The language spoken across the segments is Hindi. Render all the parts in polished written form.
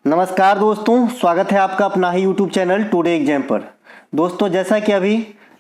नमस्कार दोस्तों, स्वागत है आपका अपना ही यूट्यूब चैनल टुडे एग्जाम पर। दोस्तों, जैसा कि अभी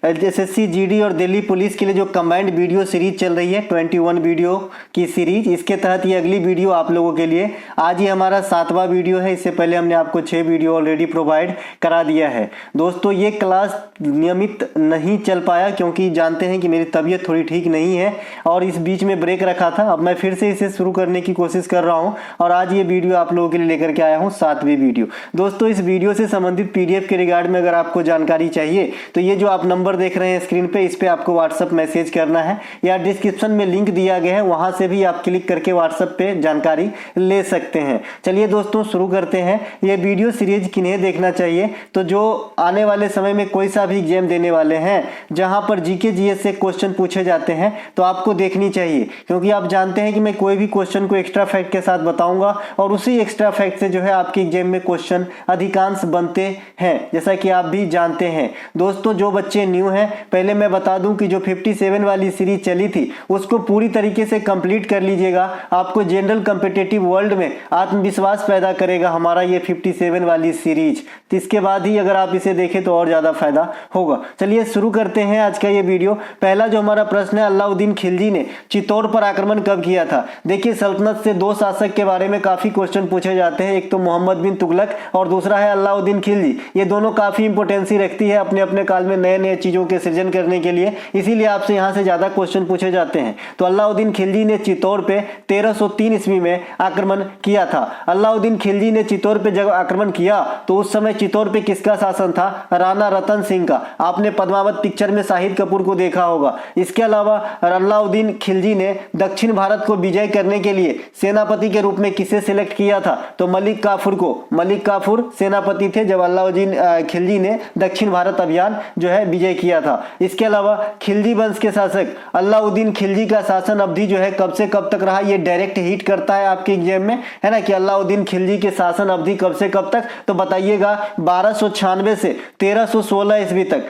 एसएससी जीडी और दिल्ली पुलिस के लिए जो कंबाइंड वीडियो सीरीज चल रही है 21 वीडियो की सीरीज, इसके तहत ये अगली वीडियो आप लोगों के लिए आज ही हमारा 7वां वीडियो है। इससे पहले हमने आपको 6 वीडियो ऑलरेडी प्रोवाइड करा दिया है। दोस्तों, ये क्लास नियमित नहीं चल पाया क्योंकि जानते हैं कि मेरी तबीयत थोड़ी ठीक नहीं है और इस बीच में ब्रेक रखा था। अब मैं फिर से इसे शुरू करने की कोशिश कर रहा हूँ और आज ये वीडियो आप लोगों के लिए लेकर के आया हूँ 7वीं वीडियो। दोस्तों, इस वीडियो से संबंधित पीडीएफ के रिगार्ड में अगर आपको जानकारी चाहिए तो ये जो आप नंबर देख रहे हैं स्क्रीन पे, इस पे आपको व्हाट्सएप मैसेज करना है या डिस्क्रिप्शन में लिंक दिया गया है, वहां से भी आप क्लिक करके व्हाट्सएप पे जानकारी ले सकते हैं। चलिए दोस्तों, शुरू करते हैं। ये वीडियो सीरीज किन्हें देखना चाहिए? तो जो आने वाले समय में कोई सा भी एग्जाम देने वाले हैं जहां पर जीके जीएस से क्वेश्चन पूछे जाते हैं तो आपको देखनी चाहिए, क्योंकि आप जानते हैं कि मैं कोई भी क्वेश्चन को एक्स्ट्रा फैक्ट के साथ बताऊंगा और उसी एक्स्ट्रा फैक्ट से जो है आपके एग्जाम में क्वेश्चन अधिकांश बनते हैं, जैसा कि आप भी जानते हैं। दोस्तों, जो बच्चे न्यू हैं, पहले मैं बता दूं कि जो 57 वाली सीरीज चली थी उसको पूरी तरीके से कंप्लीट कर लीजिएगा। आपको जनरल कॉम्पिटिटिव वर्ल्ड में आत्मविश्वास पैदा करेगा हमारा ये 57 वाली सीरीज। तो इसके बाद ही अगर आप इसे देखें तो और ज्यादा फायदा होगा। चलिए शुरू करते हैं आज का ये वीडियो। पहला जो हमारा प्रश्न है, अलाउद्दीन खिलजी ने चित्तौड़ पर आक्रमण कब किया था? देखिए, सल्तनत से 2 शासक के बारे में काफी क्वेश्चन पूछे जाते हैं, एक तो मोहम्मद बिन तुगलक और दूसरा है अलाउद्दीन खिलजी। ये दोनों काफी इंपोर्टेंसी रखती है अपने अपने काल में नए नए चीजों के सृजन करने के लिए, इसीलिए आपसे यहां से ज्यादा क्वेश्चन पूछे जाते हैं। तो अलाउद्दीन खिलजी ने चित्तौड़ पे 1303 ईस्वी में आक्रमण किया था। अलाउद्दीन खिलजी ने चित्तौड़ पे जब आक्रमण किया तो उस समय चित्तौड़ पे किसका शासन था? राणा रतन सिंह का। आपने पद्मावत पिक्चर में शाहिद कपूर को देखा होगा। इसके अलावा अलाउद्दीन खिलजी ने दक्षिण भारत को विजय करने के लिए सेनापति के रूप में किसे सिलेक्ट किया था? तो मलिक काफूर को। मलिक काफूर सेनापति थे जब अलाउद्दीन खिलजी ने दक्षिण भारत अभियान जो है विजय किया था। इसके अलावा खिलजी वंश के शासक अलाउद्दीन खिलजी का शासन अवधि जो है कब से कब तक रहा? ये डायरेक्ट हिट करता है आपके एग्जाम में, है ना, कि अलाउद्दीन खिलजी के शासन अवधि कब से कब तक? तो बताइएगा 1296 से 1316 ईस्वी तक,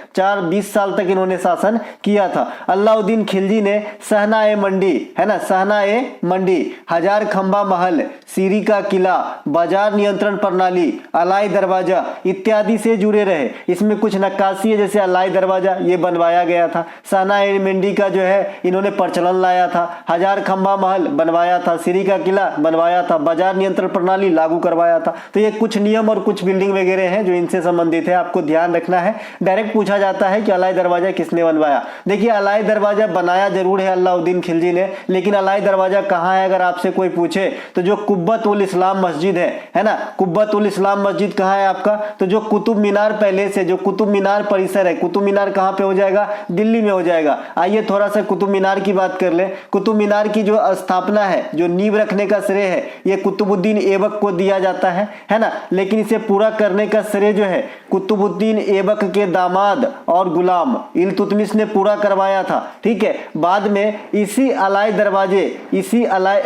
20 साल तक इन्होंने शासन किया था। अलाउद्दीन खिलजी ने सहना-ए मंडी, है ना, सहना-ए मंडी, हजार खंबा महल, सीरी का किला, बाजार नियंत्रण प्रणाली, अलाई दरवाजा इत्यादि से जुड़े रहे। इसमें कुछ नक्काशी है, जैसे अलाई दरवाजा ये बनवाया गया था, सहना-ए मंडी का जो है इन्होंने प्रचलन लाया था, हजार खंबा महल बनवाया था, सीरी का किला बनवाया था, बाजार नियंत्रण प्रणाली लागू करवाया था। तो ये कुछ नियम और कुछ बिल्डिंग वगैरह हैं जो इनसे संबंधित है, आपको ध्यान रखना है। डायरेक्ट पूछा जाता है कि अलाई दरवाजा किसने बनवाया? देखिए, अलाई दरवाजा बनाया जरूर है अलाउद्दीन खिलजी ने, लेकिन अलाई दरवाजा कहाँ है अगर आपसे कोई पूछे तो जो कुब्बत उल इस्लाम मस्जिद है ना, कुब्बत उल इस्लाम मस्जिद कहाँ है आपका? तो जो कुतुब मीनार पैलेस है, जो कुतुब मीनार परिसर है, कुतुब मीनार कहाँ पे हो जाएगा? दिल्ली में हो जाएगा। आइए थोड़ा सा कुतुब मीनार की बात कर ले। कुतुब मीनार की जो स्थापना है, जो नींव रखने का श्रेय है, ये कुतुबुद्दीन ऐबक को दिया जाता है ना, लेकिन इसे पूरा करने का श्रेय जो है कुतुबुद्दीन ऐबक के दामाद और गुलाम इल्तुतमिश ने पूरा करवाया था। ठीक है, बाद में इसी अलाई दरवाजे, इसी अलाई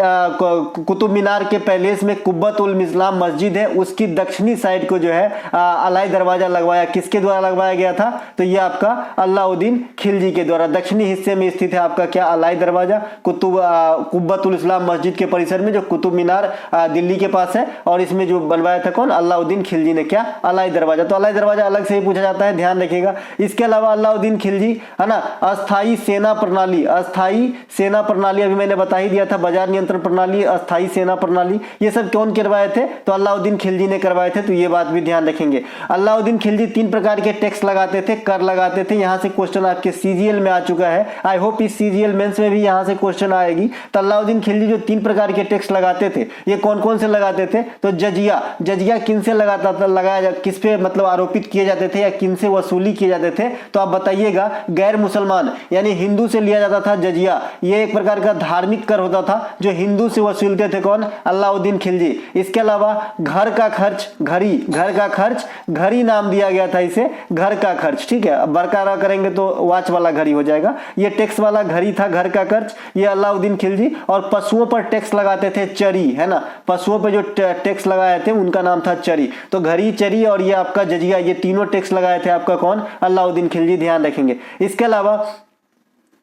कुतुब मीनार के पैलेस में कुब्बत उल इस्लाम मस्जिद है, उसकी दक्षिणी साइड को जो है अलाई दरवाजा लगवाया। किसके द्वारा लगवाया गया था? तो ये आपका अलाउद्दीन खिलजी के द्वारा। दक्षिणी हिस्से में स्थित है आपका क्या? अलाई दरवाजा, कुब्बत उल इस्लाम मस्जिद के परिसर में, जो कुतुब मीनार दिल्ली के पास है, और इसमें जो बनवाया था कौन? अलाउद्दीन खिलजी ने। क्या? अलाई दरवाजा। तो अलाई दरवाजा अलग से ही पूछा जाता है, ध्यान रखिएगा। इसके अलावा अलाउद्दीन खिलजी, है ना, अस्थाई सेना प्रणाली, अस्थाई सेना प्रणाली अभी मैंने बता ही दिया था, बाजार नियंत्रण प्रणाली, अस्थाई सेना प्रणाली, ये सब कौन करवाए थे? तो अलाउद्दीन खिलजी ने करवाए थे। तो ये बात भी ध्यान रखेंगे। अलाउद्दीन खिलजी 3 प्रकार के टैक्स लगाते थे, कर लगाते थे। यहां से क्वेश्चन आपके सीजीएल में आ चुका है। आई होप इस सीजीएल मेंस में भी यहां से क्वेश्चन आएगी। तो अलाउद्दीन खिलजी जो 3 प्रकार के टैक्स लगाते थे, ये कौन कौन से लगाते थे? तो जजिया, जजिया किन से लगाता था, लगाया किस पे मतलब आरोपित किए जाते थे या किन से वसूली किए जाते थे? तो आप बताइएगा, गैर मुसलमान यानी हिंदू से लिया जाता था जजिया। ये एक प्रकार का धार्मिक कर होता था जो हिंदू से वसूलते थे कौन? अलाउद्दीन खिलजी। इसके अलावा घर का खर्च, घड़ी, घर का खर्च, घड़ी नाम दिया गया था इसे, घर का खर्च। ठीक है, अब बरकरार करेंगे तो वॉच वाला घड़ी हो जाएगा। ये टैक्स वाला घड़ी था, घर का खर्च, ये अलाउद्दीन खिलजी। और पशुओं पर टैक्स लगाते थे, चरी, है ना, पशुओं पर जो टैक्स लगाए थे उनका नाम था चरी। तो घड़ी, चरी और ये आपका जजिया, ये तीनों टैक्स लगाए थे आपका कौन? अलाउद्दीन खिलजी, ध्यान रखेंगे। इसके अलावा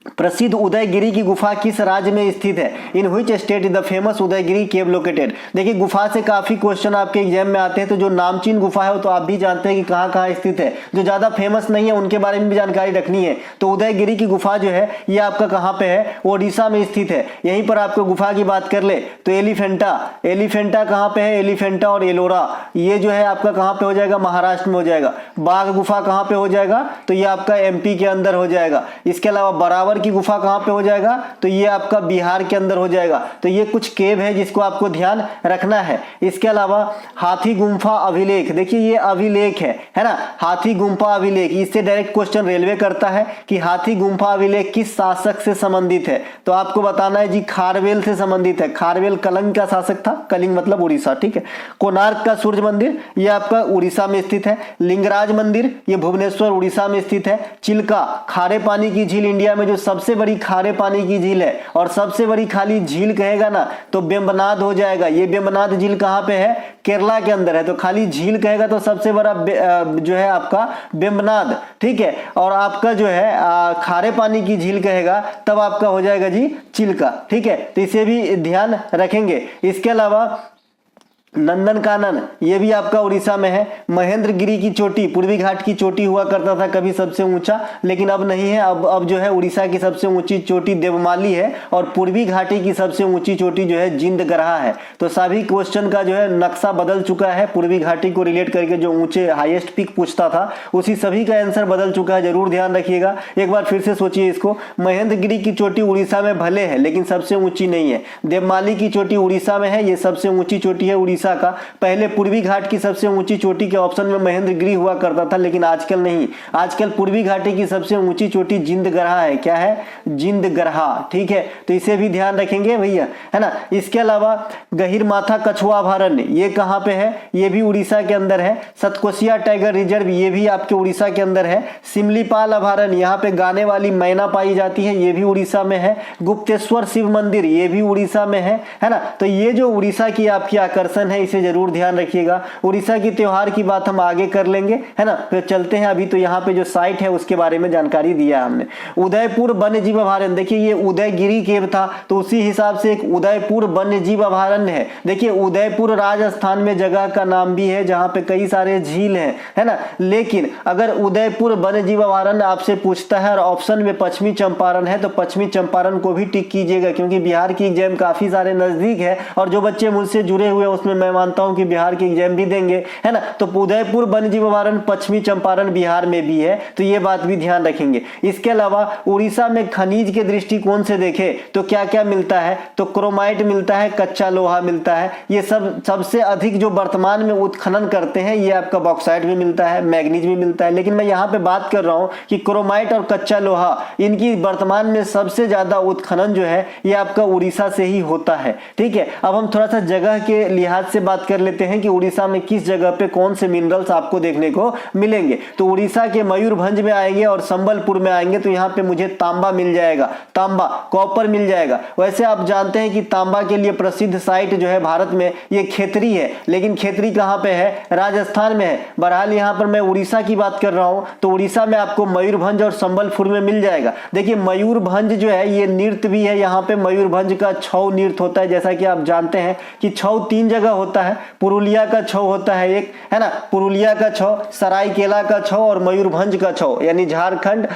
प्रसिद्ध उदयगिरी की गुफा किस राज्य में स्थित है? In which state is the famous Udayagiri cave located? देखिए गुफा से काफी क्वेश्चन आपके एग्जाम में आते हैं, तो जो नामचीन गुफा है वो तो आप भी जानते हैं कि कहाँ कहाँ स्थित है। जो ज्यादा फेमस नहीं है उनके बारे में भी जानकारी रखनी है। तो उदयगिरी की गुफा जो है ये आपका कहाँ पे है? ओडिशा में स्थित है। यहीं पर आपको गुफा की बात कर ले तो एलिफेंटा कहाँ पे है? एलिफेंटा और एलोरा ये जो है आपका कहाँ पे हो जाएगा? महाराष्ट्र में हो जाएगा। बाघ गुफा कहाँ पे हो जाएगा? तो ये आपका एमपी के अंदर हो जाएगा। इसके अलावा बराबर की गुफा कहां पे हो जाएगा? तो ये आपका बिहार के अंदर हो जाएगा। तो ये कुछ केव है जिसको आपको ध्यान रखना है। इसके अलावा हाथी गुम्फा अभिलेख, देखिए ये अभिलेख है ना, हाथी गुम्फा अभिलेख, इससे डायरेक्ट क्वेश्चन रेलवे करता है कि हाथी गुम्फा अभिलेख किस शासक से संबंधित है? तो आपको बताना है जी खारवेल से संबंधित है। खारवेल कलिंग का शासक था, कलिंग मतलब उड़ीसा, ठीक है। कोणार्क का सूर्य मंदिर ये आपका उड़ीसा में स्थित है। लिंगराज मंदिर ये भुवनेश्वर उड़ीसा में स्थित है। चिल्का खारे पानी की झील इंडिया में जो सबसे बड़ी खारे पानी की झील है, और सबसे बड़ी खाली झील कहेगा ना तो बेम्बनाद हो जाएगा। ये बेम्बनाद झील कहां पे है? केरला के अंदर है। तो खाली झील कहेगा तो सबसे बड़ा जो है आपका बेम्बनाद, ठीक है। और आपका जो है खारे पानी की झील कहेगा तब आपका हो जाएगा जी चिल्का, ठीक है। तो इसे भी ध्यान रखेंगे। इसके अलावा नंदनकानन ये भी आपका उड़ीसा में है। महेंद्रगिरी की चोटी, पूर्वी घाट की चोटी हुआ करता था कभी सबसे ऊंचा, लेकिन अब नहीं है। अब जो है उड़ीसा की सबसे ऊंची चोटी देवमाली है, और पूर्वी घाटी की सबसे ऊंची चोटी जो है जिंदगरहा है। तो सभी क्वेश्चन का जो है नक्शा बदल चुका है। पूर्वी घाटी को रिलेट करके जो ऊंचे हाईएस्ट पीक पूछता था उसी सभी का आंसर बदल चुका है, जरूर ध्यान रखिएगा। एक बार फिर से सोचिए इसको। महेंद्रगिरी की चोटी उड़ीसा में भले है लेकिन सबसे ऊंची नहीं है। देवमाली की चोटी उड़ीसा में है, ये सबसे ऊंची चोटी है उड़ीसा का। पहले पूर्वी घाट की सबसे ऊंची चोटी के ऑप्शन में महेंद्रगिरी हुआ करता था, लेकिन आजकल नहीं। आजकल पूर्वी घाटी की सबसे ऊंची चोटी जिंदगरहा है। क्या है? जिंदगरहा, ठीक है। तो इसे भी ध्यान रखेंगे भैया, है ना। इसके अलावा गहिरमाथा कछुआ अभयारण्य ये कहां पे है? ये भी उड़ीसा के अंदर है। सतकोसिया टाइगर रिजर्व ये भी आपके उड़ीसा के अंदर है। सिमलीपाल अभयारण्य यहाँ पे गाने वाली मैना पाई जाती है, ये भी उड़ीसा में है। गुप्तेश्वर शिव मंदिर ये भी उड़ीसा में है ना। तो ये जो उड़ीसा की आपकी आकर्षण है इसे जरूर ध्यान रखिएगा। उड़ीसा की त्योहार की बात हम आगे कर लेंगे, है ना। फिर चलते हैं, अभी तो यहाँ पे जो साइट है उसके बारे में जानकारी दिया हमने। उदयपुर वन्य जीव अभयारण्य, देखिए ये उदयगिरी केव था तो उसी हिसाब से एक उदयपुर वन्य जीव अभयारण्य है। देखिए उदयपुर राजस्थान में जगह का नाम भी है जहाँ पे कई सारे झील है ना। लेकिन अगर उदयपुर वन्य जीव अभयारण्य आपसे पूछता है और ऑप्शन में पश्चिमी चंपारण है तो पश्चिमी चंपारण को भी टिक कीजिएगा, क्योंकि बिहार की एग्जाम काफी सारे नजदीक है और जो बच्चे मुझसे जुड़े हुए हैं उसमें मैं मानता हूं कि बिहार की एग्जाम भी देंगे, है ना। तो उदयपुर वन्यजीव अभयारण्य पश्चिमी चंपारण बिहार में भी है, तो ये बात भी ध्यान रखेंगे। इसके अलावा उड़ीसा में खनिज के दृष्टिकोण से देखें तो क्या क्या मिलता है? तो क्रोमाइट मिलता है, कच्चा लोहा मिलता है। ये सबसे अधिक जो वर्तमान में उत्खनन करते हैं ये आपका बॉक्साइट भी मिलता है, मैग्नीज भी मिलता है। लेकिन मैं यहाँ पे बात कर रहा हूँ कि क्रोमाइट और कच्चा लोहा इनकी वर्तमान में सबसे ज्यादा उत्खनन जो है ये आपका उड़ीसा से ही होता है, ठीक है। अब हम थोड़ा सा जगह के लिहाज से बात कर लेते हैं कि उड़ीसा में किस जगह पे कौन से मिनरल्स आपको देखने को मिलेंगे। तो उड़ीसा के मयूरभंज में आएंगे और संबलपुर में आएंगे तो यहाँ पे मुझे तांबा मिल जाएगा, तांबा कॉपर मिल जाएगा। वैसे आप जानते हैं कि तांबा के लिए प्रसिद्ध साइट जो है भारत में ये खेतरी है, लेकिन खेतरी कहाँ पे है? राजस्थान में है। बहरहाल यहाँ पर मैं उड़ीसा की बात कर रहा हूँ तो उड़ीसा में आपको मयूरभंज और संबलपुर में मिल जाएगा। देखिए मयूरभंज जो है ये नृत्य भी है, यहाँ पे मयूरभंज का छऊ नृत्य होता है। जैसा कि आप जानते हैं कि छऊ 3 जगह होता है, पुरुलिया का छऊ होता है एक, है ना, पुरुलिया का छऊ, सरायकेला का छऊ और मयूरभंज का छऊ, यानी झारखंड,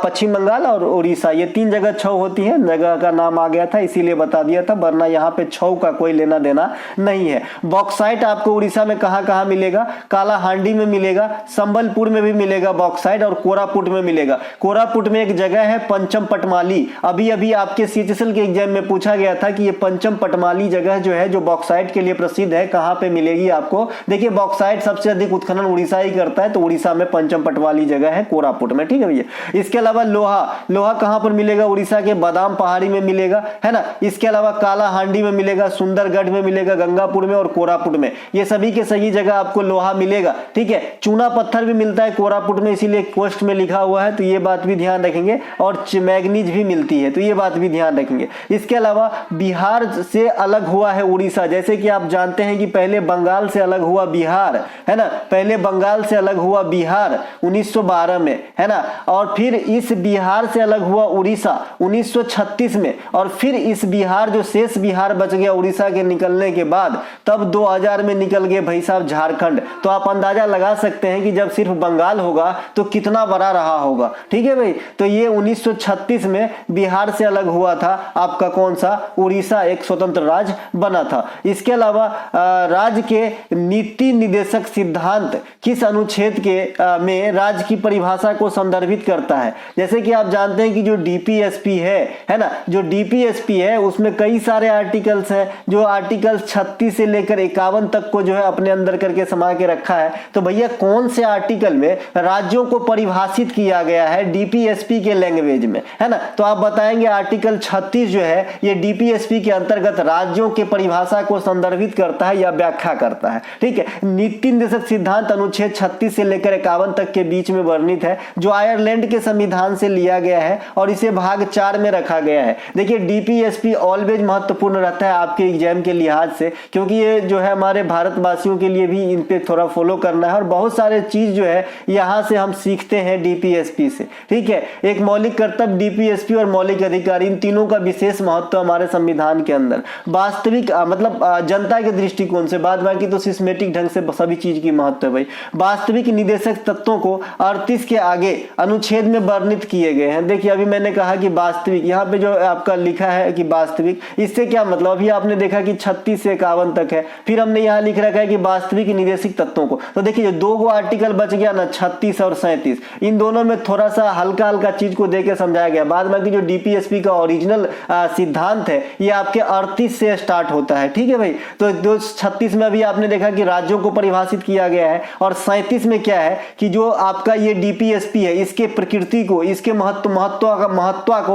पश्चिम बंगाल और उड़ीसा, ये 3 जगह छऊ होती है। जगह का नाम आ गया था इसीलिए बता दिया था, वरना यहाँ पे छऊ का कोई लेना देना नहीं है। बॉक्साइट आपको उड़ीसा में कहाँ कहाँ मिलेगा? कालाहांडी में मिलेगा, संबलपुर में भी मिलेगा बॉक्साइट और कोरापुट में मिलेगा। कोरापुट में एक जगह है पंचम पटमाली, अभी अभी आपके सीटीएसएल के एग्जाम में पूछा गया था कि ये पंचम पटमाली जगह जो है जो बॉक्साइट के लिए प्रसिद्ध है, कहां पे मिलेगी आपको? देखिए बॉक्साइट सबसे अधिक उत्खनन उड़ीसा ही करता है, तो उड़ीसा में पंचम पटवाली जगह है कोरापुट में, ठीक है भैया। इसके अलावा लोहा कहां पर मिलेगा? उड़ीसा के बादाम पहाड़ी में मिलेगा, है ना। इसके अलावा कालाहांडी में मिलेगा, सुंदरगढ़ में मिलेगा, गंगापुर में और कोरापुट में, ये सभी के सही जगह आपको लोहा मिलेगा, ठीक है। चूना पत्थर भी मिलता है कोरापुट में, इसीलिए क्वेश्चन में लिखा हुआ है, तो ये बात भी ध्यान रखेंगे। और मैग्नीज भी मिलती है, तो ये बात भी ध्यान रखेंगे। इसके अलावा बिहार से अलग हुआ है उड़ीसा, जैसे कि आप जानते हैं कि पहले बंगाल से अलग हुआ बिहार, है ना, पहले बंगाल से अलग हुआ बिहार 1912 में, है ना, और फिर इस बिहार से अलग हुआ उड़ीसा 1936 में, और फिर इस बिहार जो शेष बिहार बच गया उड़ीसा के निकलने के बाद, तब 2000 में निकल गए भाई साहब झारखंड। तो आप अंदाजा लगा सकते हैं कि जब सिर्फ बंगाल होगा तो कितना बड़ा रहा होगा। ठीक है भाई, तो ये 1936 में बिहार से अलग हुआ था आपका कौन सा, उड़ीसा एक स्वतंत्र राज्य बना था। इसके अलावा राज्य के नीति निर्देशक सिद्धांत किस अनुच्छेद के में राज्य की परिभाषा को संदर्भित करता है। जैसे कि आप जानते हैं कि जो डीपीएसपी है ना, जो डीपीएसपी है उसमें कई सारे आर्टिकल्स हैं, जो आर्टिकल 36 से लेकर 51 तक को जो है अपने अंदर करके समा के रखा है। तो भैया कौन से आर्टिकल में राज्यों को परिभाषित किया गया है डीपीएसपी के लैंग्वेज में, है ना, तो आप बताएंगे आर्टिकल 36 जो है ये डीपीएसपी के अंतर्गत राज्यों के परिभाषा को संदर्भित करता है या व्याख्या करता है। ठीक है, नीति निर्देशक सिद्धांत अनुच्छेद 36 से लेकर 51 तक के बीच में वर्णित है, जो आयरलैंड के संविधान से लिया गया है और इसे भाग 4 में रखा गया है। देखिए डीपीएसपी ऑलवेज महत्वपूर्ण रहता है आपके एग्जाम के लिहाज से, क्योंकि ये जो है हमारे भारतवासियों के लिए भी इन पे थोड़ा फॉलो करना है, और बहुत सारे चीज जो है यहाँ से हम सीखते हैं डीपीएसपी से। ठीक है, एक मौलिक कर्तव्य डीपीएसपी और मौलिक अधिकार, इन तीनों का विशेष महत्व हमारे संविधान के अंदर। वास्तविक मतलब जनता के दृष्टिकोण से, बाद बाकी तो सिस्टेमेटिक ढंग से सभी चीज की महत्व है भाई। वास्तविक निदेशक तत्वों को 38 के आगे अनुच्छेद में वर्णित किए गए हैं। देखिए अभी मैंने कहा कि वास्तविक, यहाँ पे जो आपका लिखा है कि वास्तविक, इससे क्या मतलब, अभी आपने देखा कि 36 से 51 तक है, फिर हमने यहाँ लिख रखा है कि वास्तविक निदेशक तत्वों को। तो देखिए जो 2 आर्टिकल बच गया ना, 36 और 37, इन दोनों में थोड़ा सा हल्का हल्का चीज को देकर समझाया गया। बाद बाकी जो डीपीएसपी का ओरिजिनल सिद्धांत है ये आपके 38 से स्टार्ट होता है। ठीक है भाई, तो 36 में अभी आपने देखा कि राज्यों को परिभाषित किया गया है, और 37 में क्या है कि जो आपका ये डीपीएसपी है इसके प्रकृति को, इसके महत्ता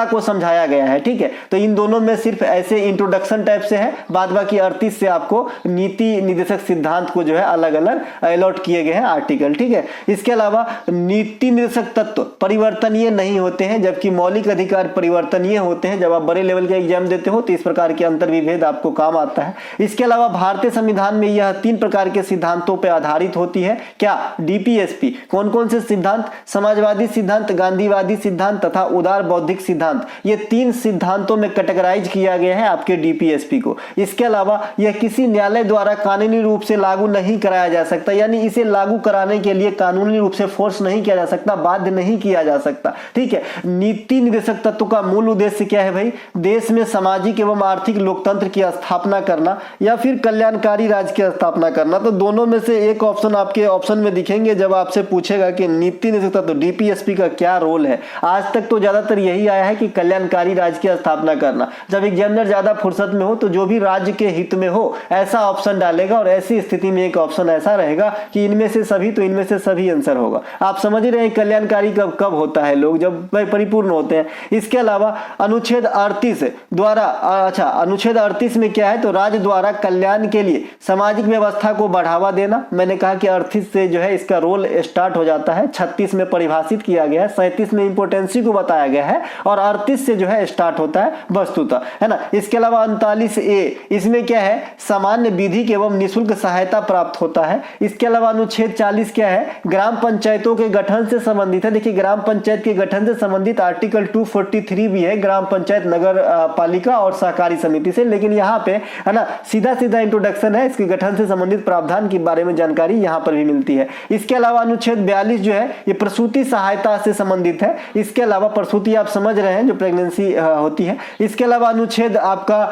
को समझाया गया है। ठीक है, तो इन दोनों में सिर्फ ऐसे इंट्रोडक्शन टाइप से है, बाद बाकी 38 से आपको नीति निर्देशक सिद्धांत को जो है अलग अलग अलॉट किए गए हैं आर्टिकल। ठीक है, इसके अलावा नीति निर्देशक तत्व परिवर्तनीय नहीं होते हैं, जबकि मौलिक अधिकार परिवर्तनीय होते हैं। जब आप बड़े लेवल के एग्जाम देते हो तो इस प्रकार के अंतर विभेद आपको काम आता है। इसके अलावा भारतीय संविधान में यह 3 प्रकार के सिद्धांतों पर आधारित होती है। क्या, डीपीएसपी। कौन कौन से सिद्धांत, समाजवादी सिद्धांत, गांधीवादी सिद्धांत तथा उदार बौद्धिक सिद्धांत, ये 3 सिद्धांतों में कैटेगराइज किया गया है आपके डीपीएसपी को। इसके अलावा यह किसी न्यायालय द्वारा कानूनी रूप से लागू नहीं कराया जा सकता, यानी इसे लागू कराने के लिए कानूनी रूप से फोर्स नहीं किया जा सकता, बाध्य नहीं किया जा सकता। ठीक है, नीति निर्देशक तत्व का मूल उद्देश्य क्या है भाई, देश में सामाजिक एवं आर्थिक लोकतंत्र की स्थापना करना या फिर कल्याणकारी राज्य की स्थापना करना। तो दोनों में से एक ऑप्शन आपके ऑप्शन में दिखेंगे जब आपसे पूछेगा कि नीति निर्देशक तत्व डीपीएसपी का क्या रोल है। आज तक तो ज्यादातर यही आया है कि कल्याणकारी राज्य की स्थापना करना। जब एग्जामिनर ज्यादा फुर्सत में हो तो जो भी राज्य के हित में हो ऐसा ऑप्शन डालेगा, और ऐसी स्थिति में एक ऑप्शन ऐसा रहेगा कि इनमें से सभी, तो इनमें से सभी आंसर होगा। आप समझ रहे हैं कल्याणकारी कब होता है, लोग जब परिपूर्ण होते हैं। इसके अलावा अनुच्छेद 38 द्वारा, अच्छा अनुच्छेद 38 में क्या है, तो राज्य द्वारा कल्याण के लिए सामाजिक व्यवस्था को बढ़ावा देना। मैंने कहा कि 38 से जो है इसका रोल स्टार्ट हो जाता है, 36 में परिभाषित किया गया है, 37 में इंपोर्टेंसी को बताया गया है, और 38 से जो है स्टार्ट होता है वस्तुतः, है ना। इसके अलावा 39A, इसमें क्या है, सामान्य विधिक एवं निःशुल्क सहायता प्राप्त होता है। इसके अलावा अनुच्छेद 40 क्या है, ग्राम पंचायतों के गठन से संबंधित है। देखिए ग्राम पंचायत के गठन से संबंधित आर्टिकल 243 भी है, ग्राम पंचायत, नगर पालिका और सहकारी समिति से, लेकिन यहाँ पे है ना सीधा सीधा इंट्रोडक्शन है, इसके गठन से संबंधित प्रावधान के बारे में जानकारी यहाँ पर भी मिलती है। इसके अलावा अनुच्छेद 42 जो है ये प्रसूति सहायता से संबंधित है। इसके अलावा प्रसूति आप समझ रहे हैं जो प्रेगनेंसी होती है। इसके अलावा अनुच्छेद आपका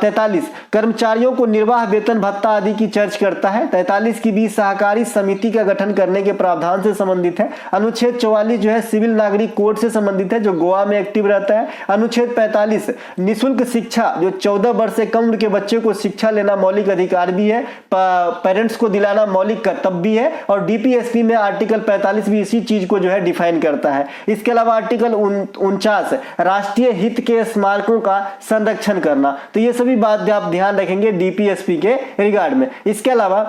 43 कर्मचारियों को निर्वाह वेतन भत्ता आदि की चर्च करता है। 43 की भी सहकारी समिति का गठन करने के प्रावधान से संबंधित है। अनुच्छेद 44 जो है सिविल नागरिक कोड से संबंधित है, जो गोवा में एक्टिव रहता है। अनुच्छेद 45 निःशुल्क शिक्षा, जो 14 वर्ष से कम उम्र के बच्चे को शिक्षा लेना मौलिक अधिकार भी है, पेरेंट्स को दिलाना मौलिक कर्तव्य भी है, और डीपीएसपी में आर्टिकल 45 भी इसी चीज को जो है डिफाइन करता है। इसके अलावा आर्टिकल 49 राष्ट्रीय हित के स्मारकों का संरक्षण करना। तो ये सभी बात आप ध्यान रखेंगे डीपीएसपी के रिगार्ड में। इसके अलावा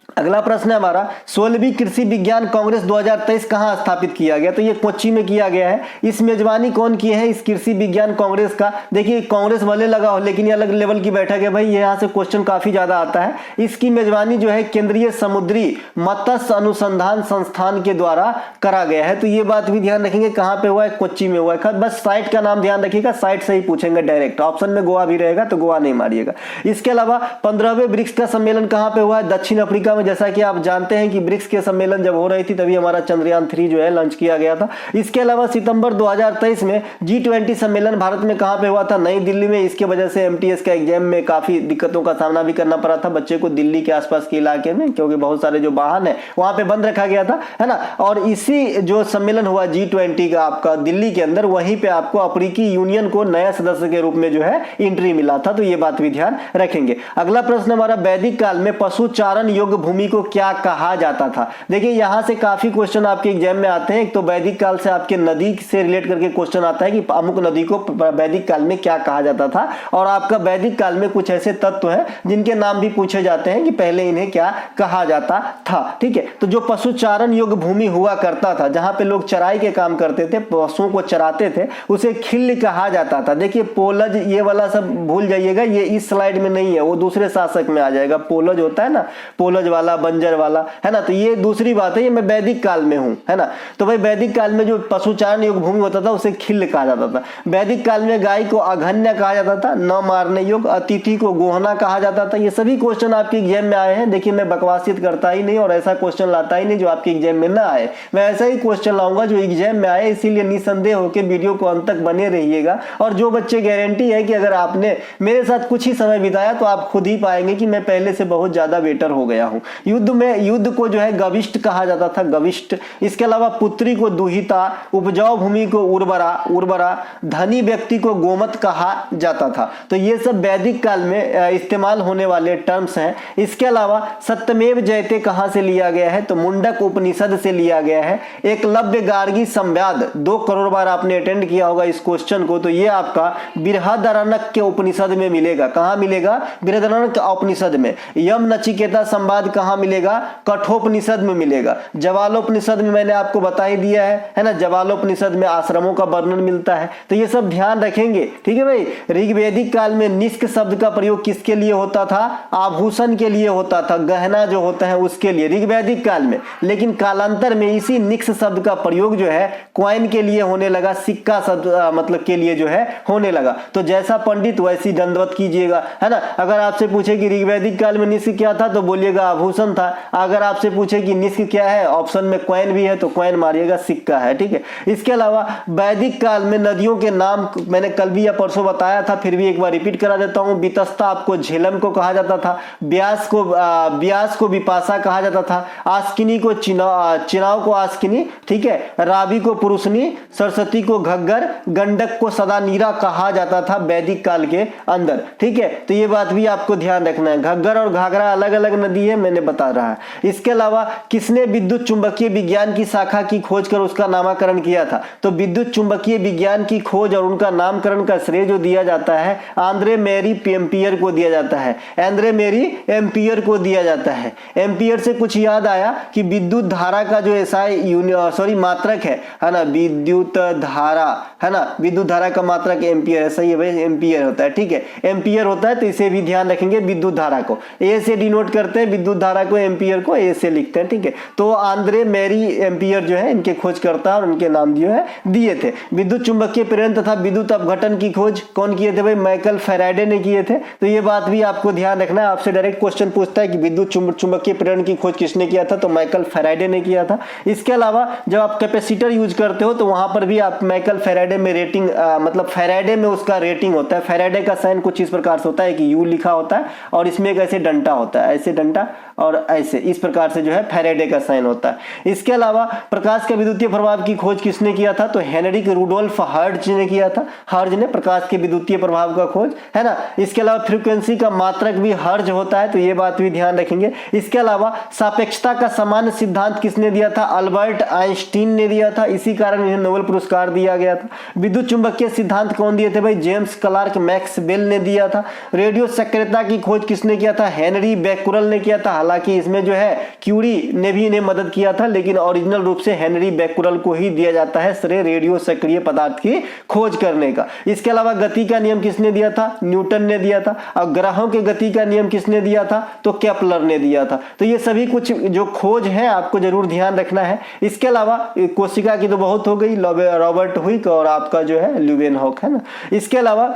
अगला प्रश्न है हमारा 16वीं कृषि विज्ञान कांग्रेस 2023 कहां स्थापित किया गया? तो ये कोच्चि में किया गया है। इस मेजबानी कौन किए हैं इस कृषि विज्ञान कांग्रेस का? देखिए कांग्रेस भले लगा हो लेकिन ये अलग लेवल की बैठक है भाई, यहाँ से क्वेश्चन काफी ज्यादा आता है। इसकी मेजबानी जो है केंद्रीय समुद्री मत्स्य अनुसंधान संस्थान के द्वारा करा गया है। तो ये बात भी ध्यान रखेंगे, कहाँ पे हुआ है? कोच्चि में हुआ है। बस साइट का नाम ध्यान रखिएगा, साइट से ही पूछेंगे डायरेक्ट, ऑप्शन में गोवा भी रहेगा तो गोवा नहीं मारिएगा। इसके अलावा 15वें ब्रिक्स का सम्मेलन कहाँ पे हुआ है? दक्षिण अफ्रीका में। जैसा कि आप जानते हैं कि ब्रिक्स के सम्मेलन जब हो रही थी तभी हमारा चंद्रयान 3 जो है लॉन्च किया गया था। इसके अलावा सितंबर 2023 में G20 सम्मेलन भारत में कहां पे हुआ था? नई दिल्ली में। इसके वजह से MTS का एग्जाम में काफी दिक्कतों का सामना भी करना पड़ा था बच्चे को दिल्ली के आसपास के इलाके में, क्योंकि बहुत सारे जो वाहन है वहां पे बंद रखा गया था, है ना। और इसी जो सम्मेलन हुआ G20 का आपका दिल्ली के अंदर, वहीं पे आपको अफ्रीकी यूनियन को नया सदस्य के रूप में जो है एंट्री मिला था। तो ये बात भी ध्यान रखेंगे। अगला प्रश्न हमारा वैदिक काल में पशु चारण योग्य भूमि को क्या कहा जाता था? देखिए यहां से काफी क्वेश्चन आपके एग्जाम में आते हैं। एक तो वैदिक काल से आपके नदी से रिलेट करके क्वेश्चन आता है कि अमुक नदी को वैदिक काल में क्या कहा जाता था, और आपका वैदिक काल में कुछ ऐसे तत्व हैं जिनके नाम भी पूछे जाते हैं कि पहले इन्हें क्या कहा जाता था। ठीक है, तो जो पशु चारण योग्य भूमि हुआ करता था, जहां पे लोग चराई के काम करते थे, पशुओं को चराते थे, उसे खिल्ल कहा जाता था। देखिए पोलज ये वाला सब भूल जाइएगा, ये इस स्लाइड में नहीं है, वो दूसरे शासक में आ जाएगा। पोलज होता है ना, पोलज वाला, बंजर वाला, है ना। तो ये दूसरी बात है, ये मैं वैदिक काल में हूं, है ना। तो भाई वैदिक काल में जो पशुचारण योग्य भूमि होता था उसे खिल्ल कहा जाता था। वैदिक काल में गाय को अघन्य कहा जाता था, न मारने योग्य। अतिथि को गोहना कहा जाता था। ये सभी क्वेश्चन आपके एग्जाम में आए हैं। देखिए मैं बकवासियत करता ही नहीं और ऐसा क्वेश्चन लाता ही नहीं जो आपके एग्जाम में ना आए। मैं ऐसा ही क्वेश्चन लाऊंगा जो एग्जाम में आए, इसीलिए निसंदेह होकर वीडियो को अंत तक बने रहिएगा। और जो बच्चे गारंटी है कि अगर आपने मेरे साथ कुछ ही समय बिताया तो आप खुद ही पाएंगे कि मैं पहले से बहुत ज्यादा बेटर हो गया हूं। युद्ध को जो है गविष्ट कहा जाता था, गविष्ट। इसके अलावा पुत्री को दुहिता, उपजाऊ भूमि को उर्वरा, धनी व्यक्ति को गोमत कहा जाता था। तो ये सब वैदिक काल में इस्तेमाल होने वाले टर्म्स हैं। इसके अलावा सत्यमेव जयते कहां से लिया गया है? तो मुंडक उपनिषद से लिया गया है। एकलव्य गार्गी संवाद 2 करोड़ बार आपने अटेंड किया होगा इस क्वेश्चन को, तो ये आपका बृहदारण्यक के उपनिषद में मिलेगा। कहां मिलेगा? बृहदारण्यक उपनिषद में। यम नचिकेता संवाद कहां मिलेगा? कठोपनिषद में मिलेगा। जवालोपनिषद में मैंने आपको बता ही दिया है ना। जवालोपनिषद में आश्रमों का वर्णन मिलता है। तो ये सब ध्यान रखेंगे, ठीक है भाई। ऋग्वैदिक काल में निष्क शब्द का प्रयोग किसके लिए होता था? आभूषण के लिए होता था, गहना जो होता है उसके लिए, ऋग्वैदिक काल में। लेकिन कालांतर में इसी निक्स शब्द का प्रयोग जो है कॉइन के लिए होने लगा, सिक्का शब्द मतलब के लिए जो है होने लगा। तो जैसा पंडित वैसी दंडवत कीजिएगा, है ना। अगर आपसे पूछे कि ऋग्वैदिक काल में निष्क क्या था तो बोलिएगा आभूषण था। अगर आपसे पूछे कि निष्क क्या है, ऑप्शन में कॉइन भी है तो कॉइन मारिएगा, सिक्का है, ठीक है। इसके अलावा वैदिक काल में नदियों के नाम मैंने कल भी या परसों बताया था, फिर भी एक बार रिपीट करा देता हूं। वितस्ता आपको झेलम को कहा जाता था, ब्यास को विपाशा कहा जाता था, आस्किनी को चिनाव को आस्किनी, ठीक है, रावी को पुरुषनी, सरस्वती को घग्गर, गंडक को सदानीरा कहा जाता था वैदिक काल के अंदर, ठीक है। तो ये बात भी आपको ध्यान रखना है। घग्गर और घाघरा अलग अलग नदी है, मैंने बता रहा है। इसके अलावा किसने विद्युत चुंबकीय विज्ञान की शाखा की खोज कर उसका नामकरण किया था? तो विद्युत चुंबकीय विज्ञान की खोज और उनका नामकरण का श्रेय जो दिया जाता है आंद्रे मेरी एम्पियर को दिया जाता है। आंद्रे मेरी एम्पियर को दिया जाता है। एम्पियर से कुछ याद आया कि विद्युत धारा का जो SI मात्रक है ना, विद्युत धारा, है ना, विद्युत धारा का मात्रक एम्पियर है। सही है भाई, एम्पियर होता है, ठीक है, एम्पियर होता है। तो इसे भी ध्यान रखेंगे। विद्युत धारा को ए से डिनोट करते हैं, विद्युत धारा को, एम्पियर को ए से लिखते हैं, ठीक है। तो आंद्रे मेरी एम्पियर जो है इनके खोजकर्ता और उनके नाम जो है दिए थे। विद्युत चुंबकीय प्रेरण तथा विद्युत अपघटन की खोज कौन किए थे भाई? माइकल फैराडे ने किए थे। तो ये बात भी आपको ध्यान रखना है। आपसे डायरेक्ट क्वेश्चन पूछता है कि विद्युत चुंबकीय प्रेरण की खोज किसने किया था? तो माइकल फैराडे ने किया था। इसके अलावा जब आप कैपेसिटर यूज करते हो तो वहां पर भी आप माइकल फैराडे में रेटिंग मतलब फैराडे में उसका रेटिंग होता है। फैराडे का साइन कुछ इस प्रकार से होता है कि यू लिखा होता है और इसमें एक ऐसे डंटा होता है, ऐसे डंटा और ऐसे, इस प्रकार से जो है फैराडे का साइन होता है। इसके अलावा प्रकाश के विद्युतीय प्रभाव की खोज किसने किया था? तो हेनरिक रुडोल्फ हर्ट्ज ने किया था। हर्ट्ज ने प्रकाश के विद्युतीय प्रभाव का खोज, है ना। इसके अलावा फ्रीक्वेंसी का मात्रक भी हर्ट्ज होता है, तो ये बात भी ध्यान रखेंगे। इसके अलावा सापेक्षता का सामान्य सिद्धांत किसने दिया था? अल्बर्ट आइंस्टीन ने दिया था। इसी कारण इन्हें नोबेल पुरस्कार दिया गया था। विद्युत चुंबकीय सिद्धांत कौन दिए थे भाई? जेम्स क्लार्क मैक्सवेल ने दिया था। रेडियो सक्रियता की खोज किसने किया था? हेनरी बैकुरल ने किया था। हालांकि इसमें जो है क्यूरी ने भी इन्हें मदद किया था, लेकिन ओरिजिनल रूप से हेनरी बैकुरल को ही दिया जाता है श्रेय रेडियो सक्रिय पदार्थ की खोज करने का। इसके अलावा गति का नियम किसने दिया था? न्यूटन ने दिया था। और ग्रहों के गति का नियम किसने दिया था? तो केपलर ने दिया था। तो ये सभी कुछ जो खोज है आपको जरूर ध्यान रखना है। इसके अलावा कोशिका की तो बहुत हो गई, रॉबर्ट हुक और आपका जो है ल्यूवेनहॉक, है ना। इसके अलावा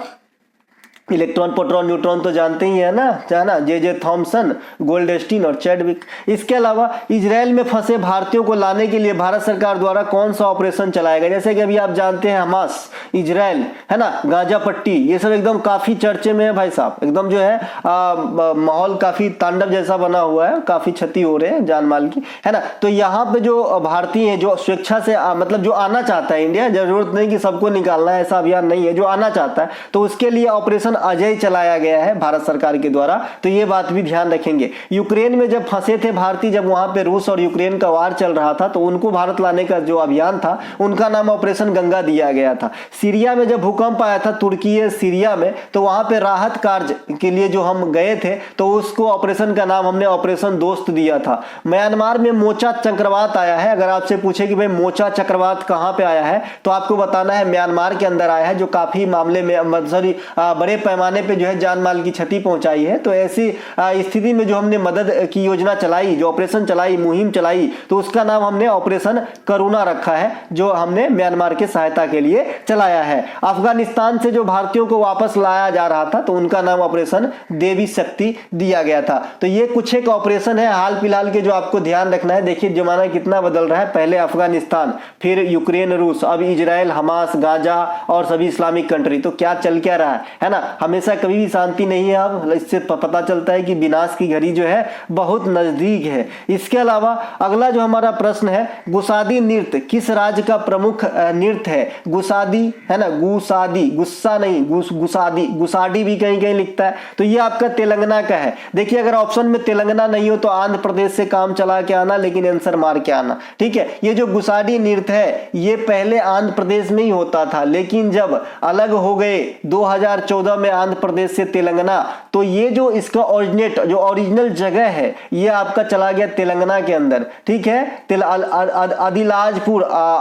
इलेक्ट्रॉन, प्रोटॉन, न्यूट्रॉन तो जानते ही है ना, जे थॉमसन, गोल्डस्टीन और चैडविक। इसके अलावा इजराइल में फंसे भारतीयों को लाने के लिए भारत सरकार द्वारा कौन सा ऑपरेशन चलाया गया? जैसे कि अभी आप जानते हैं हमास, इजराइल, है ना, गाजा पट्टी, ये सब एकदम काफी चर्चे में है भाई साहब। एकदम जो है माहौल काफी तांडव जैसा बना हुआ है, काफी क्षति हो रहे हैं जान माल की, है ना। तो यहाँ पे जो भारतीय हैं जो स्वेच्छा से मतलब जो आना चाहता है इंडिया, जरूरत नहीं कि सबको निकालना है, ऐसा अभियान नहीं है, जो आना चाहता है तो उसके लिए ऑपरेशन अजय चलाया गया है भारत सरकार के द्वारा। तो ये बात भी ध्यान रखेंगे। यूक्रेन में जब फंसे थे भारतीय, जब वहां पे रूस और यूक्रेन का वार चल रहा था, तो उनको भारत लाने का जो अभियान था उनका नाम ऑपरेशन गंगा दिया गया था। सीरिया में जब भूकंप आया था, तुर्की सीरिया में, तो वहां पे राहत कार्य के लिए जो हम गए थे तो उसको ऑपरेशन का नाम हमने ऑपरेशन दोस्त दिया था। म्यांमार में मोचा चक्रवात आया है। अगर आपसे पूछे कि भाई मोचा चक्रवात कहां पे आया है, तो आपको बताना है म्यांमार के अंदर आया है, जो काफी मामले में बड़े पैमाने पे जो है जान माल की क्षति पहुंचाई है। तो ऐसी स्थिति में जो हमने मदद की योजना चलाई, जो ऑपरेशन चलाई, मुहिम चलाई, तो उसका नाम हमने ऑपरेशन करुणा रखा है, जो हमने म्यांमार के सहायता के लिए चलाया है। अफगानिस्तान से जो भारतीयों को वापस लाया जा रहा था, तो उनका नाम ऑपरेशन देवी शक्ति दिया गया था। तो ये कुछ एक ऑपरेशन है हाल फिलहाल के जो आपको ध्यान रखना है। देखिए जमाना कितना बदल रहा है, पहले अफगानिस्तान, फिर यूक्रेन, रूस, अब इजराइल, हमास, गाजा और सभी इस्लामिक कंट्री। तो क्या चल क्या रहा है ना। हमेशा कभी भी शांति नहीं है। अब इससे पता चलता है कि विनाश की घड़ी जो है बहुत नजदीक है। इसके अलावा अगला जो हमारा प्रश्न है, गुसादी नृत्य किस राज्य का प्रमुख नृत्य है? गुसादी, है ना, गुसादी, गुस्सा नहीं, गुसादी, गुसाडी भी कहीं कहीं लिखता है। तो ये आपका तेलंगाना का है। देखिए अगर ऑप्शन में तेलंगाना नहीं हो तो आंध्र प्रदेश से काम चला के आना, लेकिन आंसर मार के आना, ठीक है। ये जो गुसाडी नृत्य है ये पहले आंध्र प्रदेश में ही होता था, लेकिन जब अलग हो गए 2014 में आंध्र प्रदेश से तेलंगाना, तो ये जो इसका ओरिजिनल जगह है ये आपका चला गया तेलंगाना के अंदर, ठीक है।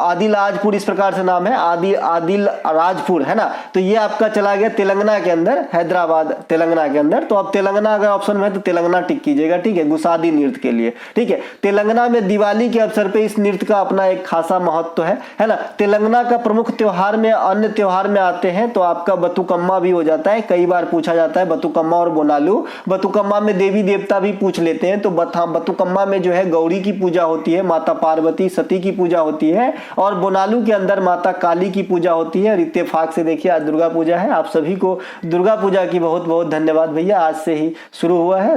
आदिलाजपुर इस प्रकार से नाम है, आदिल राजपुर, है ना। तो ये आपका चला गया तेलंगाना के अंदर, हैदराबाद तेलंगाना के अंदर। तो अब तेलंगाना अगर ऑप्शन में है तो तेलंगाना टिक कीजिएगा, ठीक है, गुसादी नृत्य के लिए, ठीक है। तेलंगाना में दिवाली के अवसर पे इस नृत्य का अपना एक खासा महत्व है ना। तेलंगाना का प्रमुख त्योहार में अन्य त्योहार में आते हैं तो आपका बतुकम्मा भी हो जाता है। कई बार पूछा जाता है बतुकम्मा और बोनालू। बतुकम्मा में देवी देवता भी पूछ लेते हैं, तो बतुकम्मा में जो है गौरी की पूजा होती है, माता पार्वती सती की पूजा होती है, और बोनालू के अंदर माता काली की पूजा होती है। और इत्तेफाक से देखिए आज दुर्गा पूजा है। आप सभी को दुर्गा पूजा की बहुत बहुत धन्यवाद भैया, आज से ही शुरू हुआ है।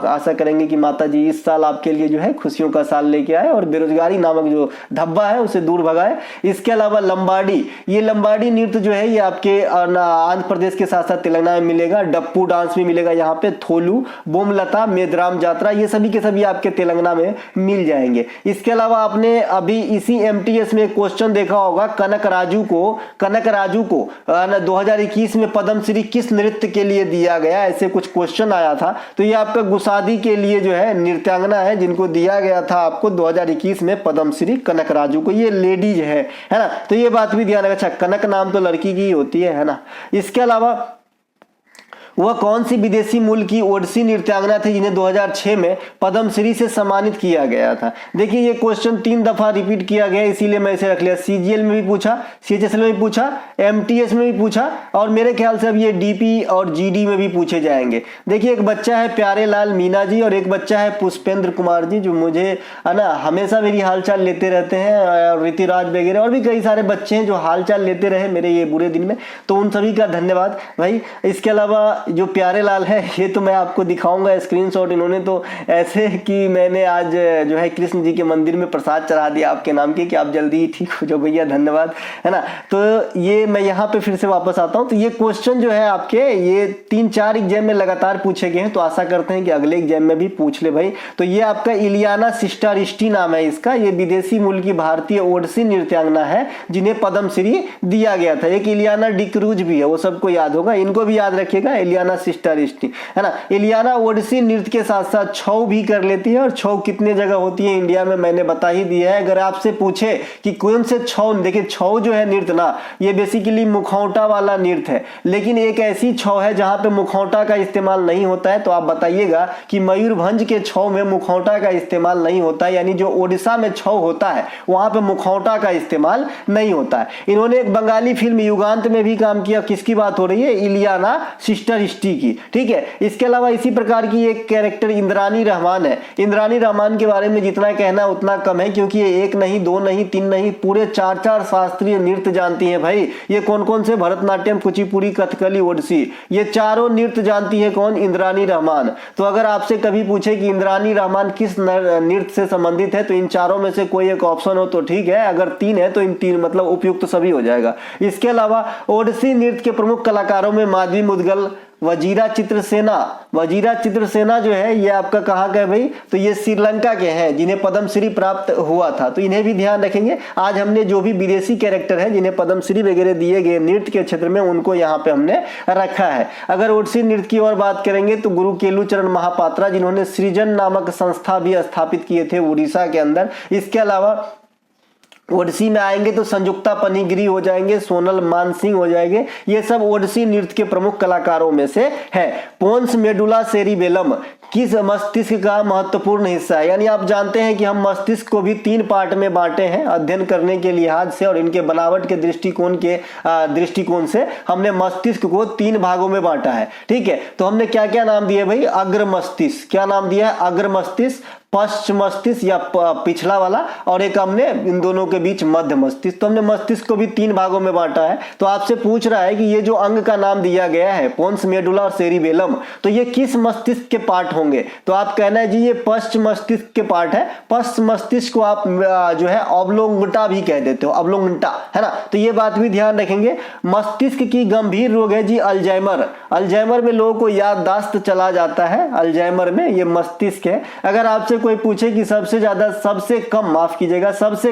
आशा करेंगे कि माता जी इस साल आपके लिए जो है खुशियों का साल लेके आए और बेरोजगारी नामक जो धब्बा है उसे दूर भगाए। इसके अलावा लंबाडी, ये लंबाडी नृत्य जो है ये आपके आंध्र प्रदेश के साथ साथ तेलंगाना में मिलेगा। डप्पू डांस भी मिलेगा यहाँ पे, थोलू, बोमलता, मेदराम जात्रा, ये सभी के सभी आपके तेलंगाना में मिल जाएंगे। इसके अलावा आपने अभी इसी एमटीएस में क्वेश्चन देखा होगा, कनक राजू को 2021 में पद्मश्री किस नृत्य के लिए दिया गया, ऐसे कुछ क्वेश्चन आया था। तो ये आपका गुसादी के लिए जो है नृत्यांगना है जिनको दिया गया था आपको 2021 में पद्मश्री, कनक राजू को। ये लेडीज है ना। तो ये बात भी ध्यान रखना, अच्छा कनक नाम तो लड़की की होती है ना। इसके अलावा वह कौन सी विदेशी मूल की ओडिसी नृत्यांगना थी जिन्हें 2006 में पद्मश्री से सम्मानित किया गया था? देखिए ये क्वेश्चन 3 दफा रिपीट किया गया, इसीलिए मैं इसे रख लिया। सीजीएल में भी पूछा, सीएचएसएल में भी पूछा, एमटीएस में भी पूछा, और मेरे ख्याल से अब ये डीपी और जीडी में भी पूछे जाएंगे। देखिए एक बच्चा है प्यारे लाल मीना जी और एक बच्चा है पुष्पेंद्र कुमार जी, जो मुझे है ना हमेशा मेरी हालचाल लेते रहते हैं, ऋतिराज वगैरह और भी कई सारे बच्चे हैं जो हालचाल लेते रहे मेरे ये बुरे दिन में, तो उन सभी का धन्यवाद भाई। इसके अलावा जो प्यारे लाल है ये तो मैं आपको दिखाऊंगा स्क्रीनशॉट, इन्होंने तो ऐसे कि मैंने आज जो है कृष्ण जी के मंदिर में प्रसाद चढ़ा दिया आपके नाम के कि आप जल्दी ही ठीक हो जाओ भैया, धन्यवाद, है ना। तो ये मैं यहाँ पे फिर से वापस आता हूँ। तो ये क्वेश्चन जो है आपके ये 3-4 एग्जाम में लगातार पूछे गए हैं, तो आशा करते हैं कि अगले एग्जाम में भी पूछ ले भाई। तो ये आपका इलियाना सिस्टारिस्टी नाम है इसका, ये विदेशी मूल की भारतीय ओडिसी नृत्यांगना है जिन्हें पद्मश्री दिया गया था। एक इलियाना डिक्रूज भी है, वो सबको याद होगा, इनको भी याद रखिएगा। इलियाना सिस्टरिस्टी, है ना। इलियाना ओडिसी नृत्य के साथ साथ छऊ भी कर लेती है, और छऊ कितने जगह होती है इंडिया में मैंने बता ही दिया है। अगर आपसे पूछे कि कौन से छऊ, देखिए छऊ जो है नृत्य ना, ये बेसिकली मुखौटा वाला नृत्य है, लेकिन एक ऐसी छऊ है जहां पे मुखौटा का इस्तेमाल नहीं होता है। तो आप बताइएगा कि मयूरभंज के छऊ में मुखौटा का इस्तेमाल नहीं होता है, यानी जो ओडिशा में छऊ होता है वहां पे मुखौटा का इस्तेमाल नहीं होता है। इन्होंने एक बंगाली फिल्म युगांत में भी काम किया, किसकी बात हो रही है, इलियाना सिस्टरिस्टी की, ठीक है। इसके अलावा इसी प्रकार की एक कैरेक्टर इंद्रानी रहमान है। इंद्रानी रहमान के बारे में जितना कहना उतना कम है, क्योंकि ये एक नहीं, दो नहीं, तीन नहीं, पूरे 4 शास्त्रीय नृत्य जानती हैं भाई। ये कौन कौन से, भरतनाट्यम, कुचिपुड़ी, कथकली, ओडिसी, ये चारों नृत्य जानती है कौन, इंद्रानी रहमान। तो अगर आपसे कभी पूछे कि इंद्रानी रहमान किस नृत्य से संबंधित है, तो इन चारों में से कोई एक ऑप्शन हो तो ठीक है, अगर 3 है तो इन 3 मतलब उपयुक्त सभी हो जाएगा। इसके अलावा ओडिसी नृत्य के प्रमुख कलाकारों में माधवी मुदगल, वजीरा चित्रसेना, वजीरा चित्रसेना जो है ये आपका कहाँ का है भाई, तो ये श्रीलंका के हैं जिन्हें पद्मश्री प्राप्त हुआ था, तो इन्हें भी ध्यान रखेंगे। आज हमने जो भी विदेशी कैरेक्टर है जिन्हें पद्मश्री वगैरह दिए गए नृत्य के क्षेत्र में, उनको यहाँ पे हमने रखा है। अगर ओडिसी नृत्य की और बात करेंगे तो गुरु केलुचरण महापात्रा, जिन्होंने सृजन नामक संस्था भी स्थापित किए थे उड़ीसा के अंदर। इसके अलावा ओडिसी में आएंगे तो संयुक्ता पनिगिरी हो जाएंगे, सोनल मानसिंह हो जाएंगे, ये सब ओडिसी नृत्य के प्रमुख कलाकारों में से है। पोन्स मेडुला सेरिबेलम किस मस्तिष्क का महत्वपूर्ण हिस्सा है, यानी आप जानते हैं कि हम मस्तिष्क को भी 3 पार्ट में बांटे हैं अध्ययन करने के लिहाज से, और इनके बनावट के दृष्टिकोण से हमने मस्तिष्क को 3 भागों में बांटा है, ठीक है। तो हमने क्या क्या नाम दिए भाई, अग्र मस्तिष्क, क्या नाम दिया है, अग्र मस्तिष्क, पश्च मस्तिष्क या पिछला वाला, और एक हमने इन दोनों के बीच मध्य मस्तिष्क। तो हमने मस्तिष्क को भी 3 भागों में बांटा है। तो आपसे पूछ रहा है कि ये जो अंग का नाम दिया गया है पोन्स मेडुला और सेरिबेलम, तो ये किस मस्तिष्क के पार्ट होंगे, तो आप कहना है जी ये पश्च मस्तिष्क के पार्ट है। पश्च मस्तिष्क को आप जो है ऑब्लोंगटा भी कह देते हो, ऑब्लोंगटा, है ना। तो ये बात भी ध्यान रखेंगे। मस्तिष्क की गंभीर रोग है जी अल्जाइमर, अल्जाइमर में लोगों को याददाश्त चला जाता है, अल्जाइमर में ये मस्तिष्क है। अगर आपसे कोई पूछे कि सबसे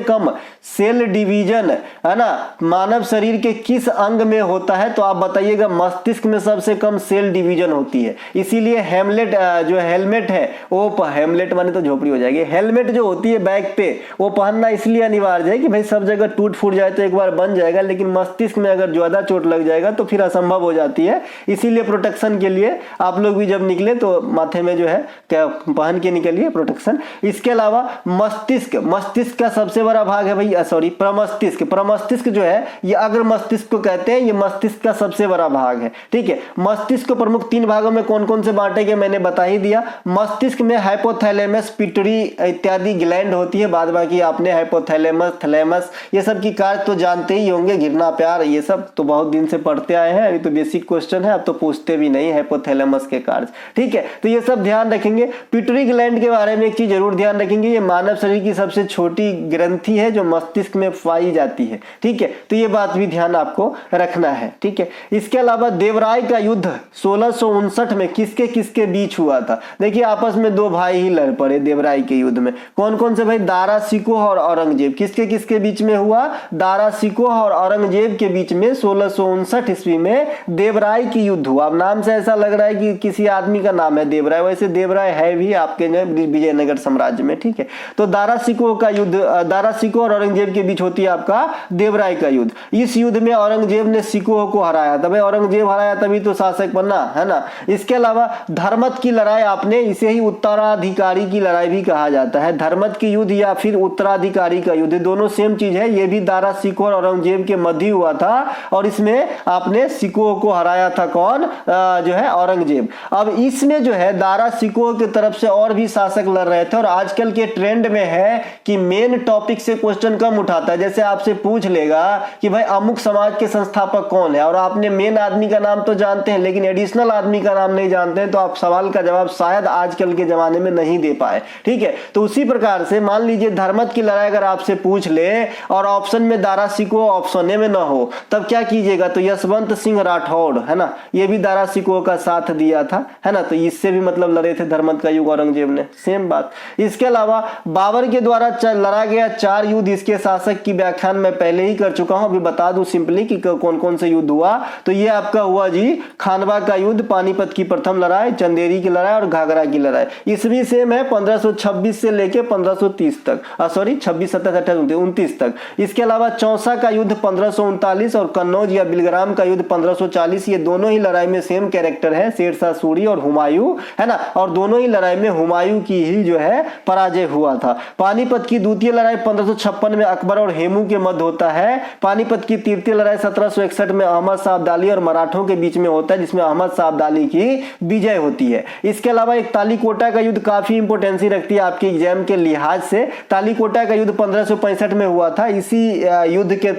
कम सेल डिवीजन, है ना, मानव शरीर के किस अंग में होता है, तो आप बताइएगा मस्तिष्क में सबसे कम सेल डिवीजन होती है। इसीलिए हेमलेट जो हेलमेट है वो, हेमलेट माने तो झोपड़ी हो जाएगी, हेलमेट जो होती है बैक पे वो पहनना इसलिए अनिवार्य है कि भाई सब जगह टूट फूट जाए तो एक बार बन जाएगा, लेकिन मस्तिष्क में अगर ज्यादा चोट लग जाएगा तो फिर असंभव हो जाती है। इसीलिए प्रोटेक्शन के लिए आप लोग भी जब निकले तो माथे में जो है क्या पहन के निकलिए, प्रोटेक्शन। इसके अलावा मस्तिष्क का सबसे बड़ा भाग है भाई, सॉरी प्रमस्तिष्क जो है ये अग्र मस्तिष्क को कहते हैं, ये मस्तिष्क का सबसे बड़ा भाग है, ठीक है। मस्तिष्क को प्रमुख 3 भागों में कौन कौन से बांटेंगे मैंने बता ही दिया। मस्तिष्क में हाइपोथैलेमस, पिट्यूटरी इत्यादि ग्लैंड होती है, बाद बाकी आपने हाइपोथैलेमस, थैलेमस ये सब की कार्य तो जानते ही होंगे, घिरना प्यार ये सब तो बहुत दिन से पढ़ते आए हैं, अभी तो बेसिक क्वेश्चन है, अब तो पूछते भी नहीं हाइपोथैलेमस के कार्य, ठीक है। तो ये सब ध्यान रखेंगे। पिट्यूटरी ग्लैंड के बारे में एक चीज जरूर ध्यान रखेंगे, ये मानव शरीर की सबसे छोटी ग्रंथि है जो मस्तिष्क में पाई जाती है, ठीक है। तो ये बात भी ध्यान आपको रखना है, ठीक है। इसके अलावा देवराय का युद्ध 1659 में किसके किसके बीच हुआ था, देखिए आपस में 2 भाई ही लड़ पड़े देवराय के युद्ध में। कौन कौन से भाई, दारा शिकोह और औरंगजेब, किसके किसके बीच में हुआ, दारा शिकोह और औरंगजेब के बीच में 1659 ईस्वी में देवराय की युद्ध हुआ। अब नाम से ऐसा लग रहा है कि किसी आदमी का नाम है देवराय, वैसे देवराय है भी आपके विजयनगर साम्राज्य में, ठीक है। तो दारा शिकोह का युद्ध, दारा शिकोह और औरंगजेब के बीच होती है आपका देवराय का युद्ध। इस युद्ध में औरंगजेब ने शिकोह को हराया था, भाई औरंगजेब हराया तभी तो शासक बना, है ना। इसके अलावा धर्मत की लड़ाई, आपने इसे ही उत्तराधिकारी की लड़ाई भी कहा जाता है, धर्मत की युद्ध या फिर उत्तराधिकारी का युद्ध, दोनों सेम चीज है। ये भी दारा शिकोह और औरंगजेब के मध्य हुआ था, और इसमें आपने शिकोह को हराया था कौन, जो है औरंगजेब। अब इसमें जो है दारा शिकोह की तरफ से और भी शासक लड़ रहे थे, और आजकल के ट्रेंड में है कि मेन टॉपिक से क्वेश्चन कम उठाता है। जैसे आपसे पूछ लेगा कि भाई अमुक समाज के संस्थापक कौन है, और आपने मेन आदमी का नाम तो जानते हैं लेकिन एडिशनल आदमी का नाम नहीं जानते हैं, तो आप सवाल का जवाब शायद आजकल के जमाने में नहीं दे पाए, ठीक है। तो उसी प्रकार से मान लीजिए धर्मत की लड़ाई अगर आपसे पूछ ले और ऑप्शन में दारा शिकोह ऑप्शन ए में ना हो, तब क्या कीजिएगा, तो यशवंत सिंह राठौड़, है ना, ये भी दारा शिकोह का साथ दिया था, है ना। तो इससे भी मतलब लड़े थे धर्मत का युग औरंगजेब ने, सेम बात। बात। इसके अलावा बाबर के द्वारा लड़ा गया 4 युद्ध, इसके शासक की व्याख्यान मैं पहले ही कर चुका हूं, अभी बता दूं सिंपली कि कौन कौन से युद्ध हुआ। तो ये आपका हुआ जी खानवा का युद्ध, पानीपत की प्रथम लड़ाई, चंदेरी की लड़ाई और घाघरा की लड़ाई। ईस्वी सेम है 1526 से लेके 1530 तक, सॉरी 26, 27, 28, 29 तक। इसके अलावा चौसा का युद्ध 1539 और कन्नौज या बिलग्राम का युद्ध 1540। ये दोनों ही लड़ाई में सेम कैरेक्टर है, शेरशाह सूरी और हुमायूं, है ना, और दोनों ही लड़ाई में हुमायूं की ही जो है पराजय हुआ था। पानीपत की द्वितीय लड़ाई 1556 में अकबर और हेमू के मध्य होता है। पानीपत की तृतीय लड़ाई 1761 में अहमद शाह अब्दाली और मराठों के बीच में होता है, जिसमें अहमद शाह अब्दाली की विजय होती है। इसके अलावा एक तालीकोटा का युद्ध काफी इंपोर्टेंसी रखती है आपके एग्जाम के लिहाज से। तालीकोटा का युद्ध 1565 में हुआ था। इसी युद्ध के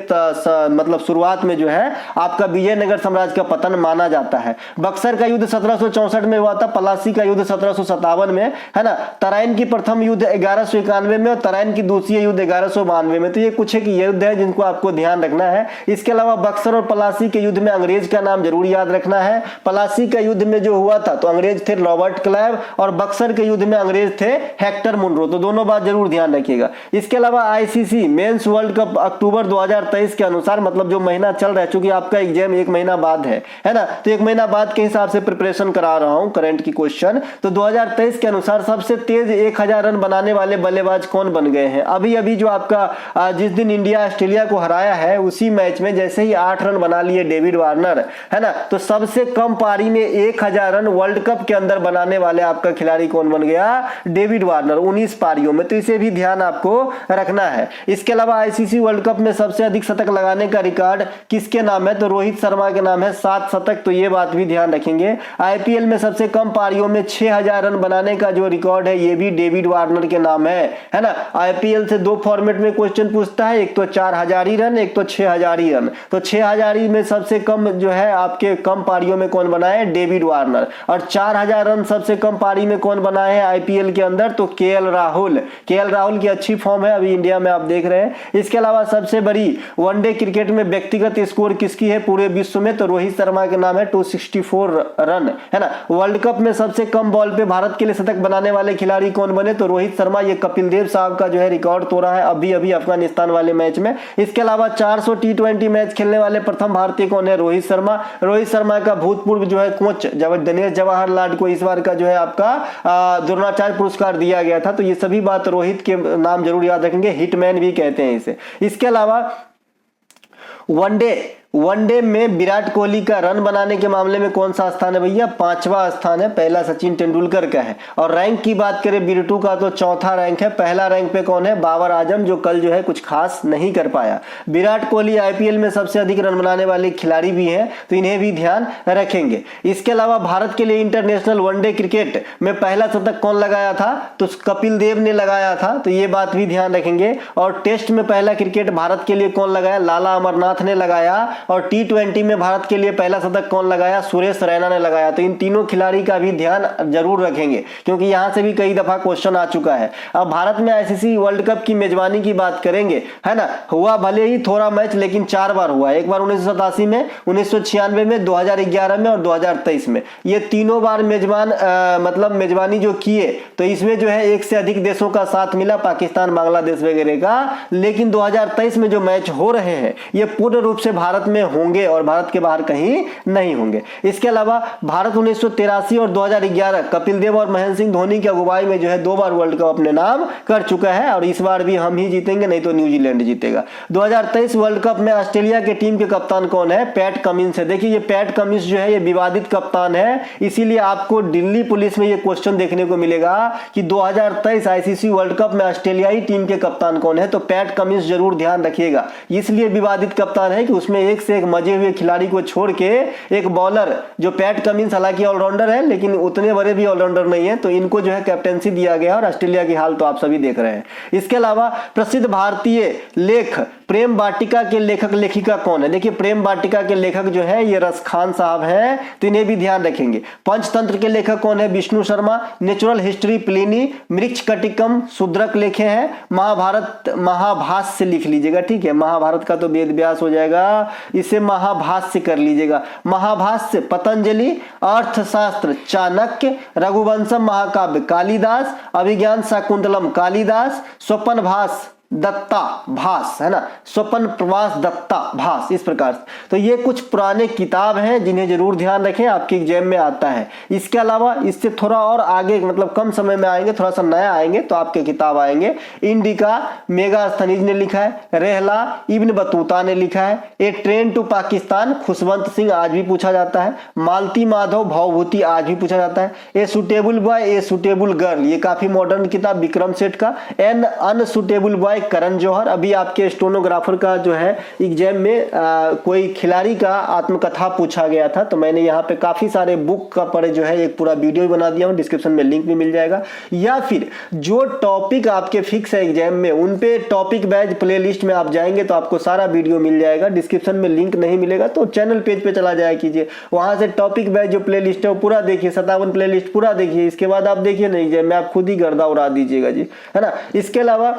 मतलब शुरुआत में जो है आपका विजयनगर साम्राज्य का पतन माना जाता है। बक्सर का युद्ध 1764 में हुआ था। पलासी का युद्ध 1757 में, है ना। तराइन की प्रथम युद्ध 1191 में और तराइन की दूसरी युद्ध 1192 में। तो ये कुछ एक युद्ध है जिनको आपको ध्यान रखना है। इसके अलावा बक्सर और पलासी के युद्ध में अंग्रेज का नाम जरूर याद रखना है। पलासी का युद्ध में जो हुआ था तो अंग्रेज थे रॉबर्ट क्लाइव और बक्सर के युद्ध में अंग्रेज थे हेक्टर मुनरो। तो दोनों बात जरूर ध्यान रखिएगा। इसके अलावा आईसीसी मेंस वर्ल्ड कप अक्टूबर 2023 के अनुसार, मतलब जो महीना चल रहा है, चूंकि आपका एग्जाम 1 महीना बाद है ना, तो 1 महीना बाद के हिसाब से प्रिपरेशन करा रहा हूं करंट की क्वेश्चन। तो 2023 के अनुसार सबसे तेज 1000 रन बनाने वाले बल्लेबाज कौन बन गए हैं? अभी अभी जो आपका जिस दिन इंडिया ऑस्ट्रेलिया को हराया है उसी मैच में जैसे ही 8 रन बना लिए डेविड वार्नर, है ना, तो सबसे कम पारी में 1000 रन वर्ल्ड कप के अंदर बनाने वाले आपका खिलाड़ी कौन बन गया? डेविड वार्नर, 19 पारियों में। तो इसे भी ध्यान आपको रखना है। इसके अलावा आईसीसी वर्ल्ड कप में सबसे अधिक शतक लगाने का रिकॉर्ड किसके नाम है? तो रोहित शर्मा के नाम है, 7 शतक। तो ये बात भी ध्यान रखेंगे। आईपीएल में सबसे कम पारियों में 6000 रन बनाने का जो रिकॉर्ड है ये भी डेविड वार्नर के नाम है ना। आईपीएल से 2 फॉर्मेट में क्वेश्चन पूछता है, एक तो 4000 रन, एक तो 6000 रन। तो 6000 में सबसे कम जो है आपके कम पारियों में कौन बना है? David Warner. और 4000 रन सबसे कम पारी में कौन बना है आईपीएल के अंदर? तो केएल राहुल। केएल राहुल की अच्छी फॉर्म है अभी इंडिया में, आप देख रहे हैं। इसके अलावा सबसे बड़ी वनडे क्रिकेट में व्यक्तिगत स्कोर किसकी है पूरे विश्व में? तो रोहित शर्मा के नाम है, 264 रन, है ना। वर्ल्ड कप में सबसे कम बॉल पे भारत के लिए शतक बनाने वाले खिलाड़ी कौन बने? तो रोहित शर्मा। ये कपिल देव साहब का जो है रिकॉर्ड तोड़ा है अभी अभी अफगानिस्तान वाले मैच में। इसके अलावा 400 टी20 मैच खेलने वाले प्रथम भारतीय कौन है? रोहित शर्मा। रोहित शर्मा का भूतपूर्व जो है कोच दिनेश जवाहरलाल को इस बार का जो है आपका द्रोणाचार्य पुरस्कार दिया गया था। तो ये सभी बात रोहित के नाम जरूर याद रखेंगे, हिटमैन भी कहते हैं इसे। इसके अलावा वनडे में विराट कोहली का रन बनाने के मामले में कौन सा स्थान है भैया? 5वां स्थान है। पहला सचिन तेंदुलकर का है। और रैंक की बात करें बिरटू का तो 4था रैंक है। पहला रैंक पे कौन है? बाबर आजम, जो कल जो है कुछ खास नहीं कर पाया। विराट कोहली आईपीएल में सबसे अधिक रन बनाने वाले खिलाड़ी भी हैं, तो इन्हें भी ध्यान रखेंगे। इसके अलावा भारत के लिए इंटरनेशनल वनडे क्रिकेट में पहला शतक कौन लगाया था? तो कपिल देव ने लगाया था, तो ये बात भी ध्यान रखेंगे। और टेस्ट में पहला क्रिकेट भारत के लिए कौन लगाया? लाला अमरनाथ ने लगाया। और टी20 में भारत के लिए पहला शतक कौन लगाया? सुरेश रैना ने लगाया। तो इन तीनों खिलाड़ी का भी ध्यान जरूर रखेंगे, क्योंकि यहां से भी कई दफा क्वेश्चन आ चुका है। अब भारत में आईसीसी वर्ल्ड कप की मेजबानी की बात करेंगे, है ना। हुआ भले ही थोड़ा मैच, लेकिन 4 बार हुआ। एक बार 1987 में, 1996 में, 2011 में और 2023 में। ये तीनों बार मेजबान मतलब मेजबानी जो किए, तो इसमें जो है एक से अधिक देशों का साथ मिला, पाकिस्तान, बांग्लादेश वगैरह का। लेकिन 2023 में जो मैच हो रहे हैं ये पूर्ण रूप से भारत में होंगे और भारत के बाहर कहीं नहीं होंगे। इसके अलावा भारत 1983 और 2011 कपिल देव और महेंद्र सिंह धोनी की अगुवाई में जो है 2 बार वर्ल्ड कप अपने नाम कर चुका है। और इस बार भी हम ही जीतेंगे, नहीं तो न्यूजीलैंड जीतेगा। 2023 वर्ल्ड कप में ऑस्ट्रेलिया के टीम के कप्तान कौन है? पैट कमिंस है। देखिए ये पैट कमिंस जो है ये विवादित कप्तान है, इसीलिए आपको दिल्ली पुलिस में ये क्वेश्चन देखने को मिलेगा कि 2023 आईसीसी वर्ल्ड कप में ऑस्ट्रेलियाई टीम के कप्तान कौन है? तो पैट कमिंस जरूर ध्यान रखिएगा। इसलिए विवादित कप्तान है कि उसमें एक से एक मजे हुए खिलाड़ी को छोड़ के एक बॉलर जो पैट कमिंस, हालांकि ऑलराउंडर है लेकिन उतने बड़े भी ऑलराउंडर नहीं है, तो इनको जो है कैप्टेंसी दिया गया और ऑस्ट्रेलिया की हाल तो आप सभी देख रहे हैं। इसके अलावा प्रसिद्ध भारतीय लेख प्रेम वाटिका के लेखक लेखिका कौन है? देखिए प्रेम वाटिका के लेखक जो है ये रस खान साहब हैं, तो इन्हें भी ध्यान रखेंगे। पंचतंत्र के लेखक कौन है? Vishnu Sharma. Natural history Pliny, Mrichchhakatikam Shudrak लिखे हैं। महाभारत महाभाष्य लिख लीजिएगा, ठीक है। महाभारत का तो वेद व्यास हो जाएगा। इसे महाभाष्य कर लीजिएगा। महाभाष्य पतंजलि, अर्थशास्त्र चाणक्य, रघुवंशम महाकाव्य कालिदास, अभिज्ञान शाकुंतलम कालिदास, स्वपन भास दत्ता भास, है ना, स्वपन प्रवास दत्ता भास, इस प्रकार से। तो ये कुछ पुराने किताब हैं जिन्हें जरूर ध्यान रखें, आपके एग्जाम में आता है। इसके अलावा इससे थोड़ा और आगे मतलब कम समय में आएंगे, थोड़ा सा नया आएंगे तो आपके किताब आएंगे। इंडिका मेगास्थनीज ने लिखा है, रेहला इब्न बतूता ने लिखा है, ए ट्रेन टू पाकिस्तान खुशवंत सिंह आज भी पूछा जाता है, मालती माधव भावभूति आज भी पूछा जाता है, a suitable boy a suitable girl ये काफी मॉडर्न किताब विक्रम सेठ का, N unsuitable boy Karan Johar. अभी आपके स्टेनोग्राफर का जो है एग्जाम में कोई खिलाड़ी का आत्मकथा पूछा गया था, तो मैंने यहाँ पे काफी सारे बुक का पर जो है एक पूरा वीडियो बना दिया हूँ, डिस्क्रिप्शन में लिंक भी मिल जाएगा। या फिर जो टॉपिक आपके फिक्स है एग्जाम में उन पे टॉपिक वाइज प्ले लिस्ट में आप जाएंगे तो आपको सारा वीडियो मिल जाएगा। डिस्क्रिप्शन में लिंक नहीं मिलेगा तो चैनल पेज पे चला जाया कीजिए, वहां से टॉपिक वाइज जो प्ले लिस्ट है वो पूरा देखिए, 57 प्ले लिस्ट पूरा देखिए। इसके बाद आप देखिए नहीं एग्जाम में आप खुद ही गर्दा उड़ा दीजिएगा जी, है ना। इसके अलावा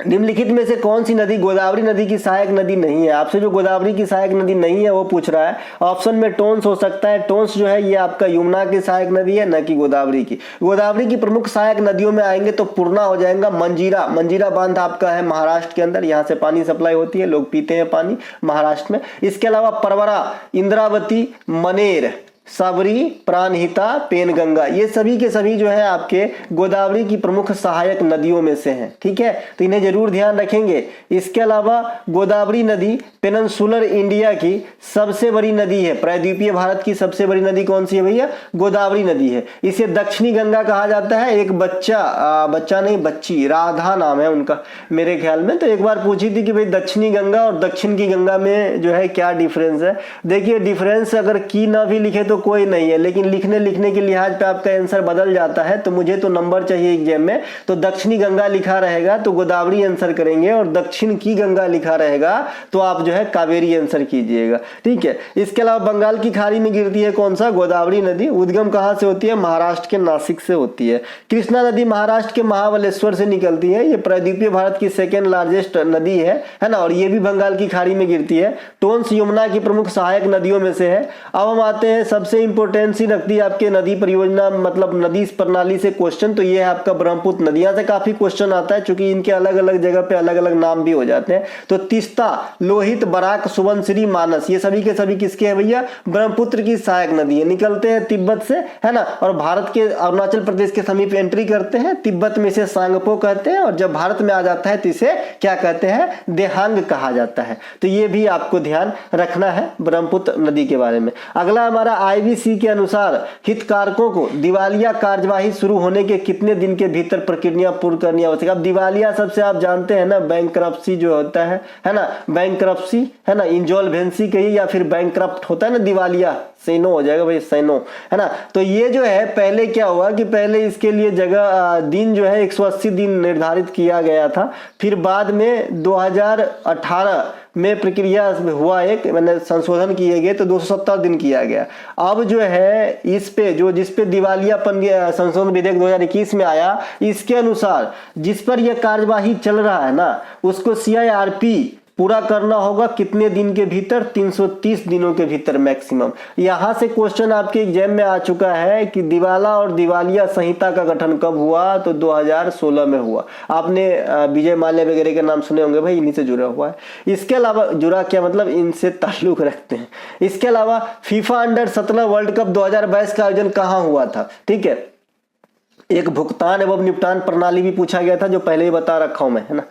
निम्नलिखित में से कौन सी नदी गोदावरी नदी की सहायक नदी नहीं है? आपसे जो गोदावरी की सहायक नदी नहीं है वो पूछ रहा है। ऑप्शन में टोंस हो सकता है, टोंस जो है ये आपका यमुना की सहायक नदी है, न कि गोदावरी की। गोदावरी की प्रमुख सहायक नदियों में आएंगे तो पूर्णा हो जाएगा, मंजीरा, मंजीरा बांध आपका है महाराष्ट्र के अंदर, यहाँ से पानी सप्लाई होती है, लोग पीते हैं पानी महाराष्ट्र में। इसके अलावा परवरा, इंद्रावती, मनेर, सबरी, प्राणहिता, पेनगंगा ये सभी के सभी जो है आपके गोदावरी की प्रमुख सहायक नदियों में से हैं, ठीक है, तो इन्हें जरूर ध्यान रखेंगे। इसके अलावा गोदावरी नदी पेनिनसुलर इंडिया की सबसे बड़ी नदी है, प्रायद्वीपीय भारत की सबसे बड़ी नदी कौन सी है भैया? गोदावरी नदी है। इसे दक्षिणी गंगा कहा जाता है। एक बच्चा नहीं बच्ची, राधा नाम है उनका मेरे ख्याल में, तो एक बार पूछी थी कि भाई दक्षिणी गंगा और दक्षिण की गंगा में जो है क्या डिफरेंस है। देखिए डिफरेंस अगर की ना भी लिखे तो कोई नहीं है, लेकिन लिखने के लिहाज पे आपका आंसर बदल जाता है, तो मुझे तो नंबर चाहिए एग्जाम में, तो दक्षिणी गंगा लिखा रहेगा तो गोदावरी आंसर करेंगे, और दक्षिण की गंगा लिखा रहेगा तो आप जो है कावेरी आंसर कीजिएगा, ठीक है। इसके अलावा बंगाल की खाड़ी में गिरती है कौन सा? गोदावरी नदी। उद्गम कहां से होती है? महाराष्ट्र के नासिक से होती है। कृष्णा नदी महाराष्ट्र के महाबलेश्वर से निकलती है, ये प्रायद्वीपीय भारत की सेकेंड लार्जेस्ट नदी है ना, और ये भी बंगाल की खाड़ी में गिरती है। टोंस यमुना की प्रमुख सहायक नदियों में से है। अब हम आते हैं सबसे इंपोर्टेंसी रखती है आपके नदी परियोजना मतलब नदी प्रणाली से क्वेश्चन, तो ये है आपका ब्रह्मपुत्र नदी। यहाँ से काफी क्वेश्चन आता है क्योंकि इनके अलग अलग जगह पे अलग अलग नाम भी हो जाते हैं। तो तीस्ता, लोहित, बराक, सुबनसिरी, मानस ये सभी के सभी किसके हैं भैया? ब्रह्मपुत्र की सहायक नदी है। निकलते हैं तिब्बत से, है ना, और भारत के अरुणाचल प्रदेश के समीप एंट्री करते हैं। तिब्बत में इसे सांगपो कहते हैं, और जब भारत में आ जाता है तो इसे क्या कहते हैं? देहांग कहा जाता है। तो ये भी आपको ध्यान रखना है ब्रह्मपुत्र नदी के बारे में। अगला हमारा आईवीसी के अनुसार हितधारकों को दिवालिया कार्यवाही शुरू होने के कितने दिन के भीतर प्रक्रिया पूर्ण करनी आवश्यक? अब दिवालिया सबसे आप जानते हैं ना, बैंकरप्सी जो होता है ना, बैंकरप्सी है ना, इंजॉल्वेंसी कहिए या फिर बैंकरप्ट होता है ना, दिवालिया सैनो हो जाएगा भाई, सैनो, है ना। तो ये जो है पहले क्या हुआ कि पहले इसके लिए जगह दिन जो है 180 दिन निर्धारित किया गया था, फिर बाद में 2018 में प्रक्रिया हुआ, एक मैंने संशोधन किए गए तो 270 दिन किया गया। अब जो है इस पे जिस पे दिवालियापन संशोधन विधेयक 2021 में आया, इसके अनुसार जिस पर यह कार्यवाही चल रहा है ना, उसको CIRP पूरा करना होगा कितने दिन के भीतर? 330 दिनों के भीतर मैक्सिमम। यहां से क्वेश्चन आपके एग्जाम में आ चुका है कि दिवाला और दिवालिया संहिता का गठन कब हुआ? तो 2016 में हुआ। आपने विजय माल्या वगैरह के नाम सुने होंगे भाई, इन्हीं से जुड़ा हुआ है। इसके अलावा जुड़ा क्या मतलब? इनसे ताल्लुक रखते हैं। इसके अलावा फीफा अंडर-17 वर्ल्ड कप 2022 का आयोजन कहां हुआ था? ठीक है, एक भुगतान एवं निपटान प्रणाली भी पूछा गया था जो पहले ही बता रखा हूं मैं, है ना।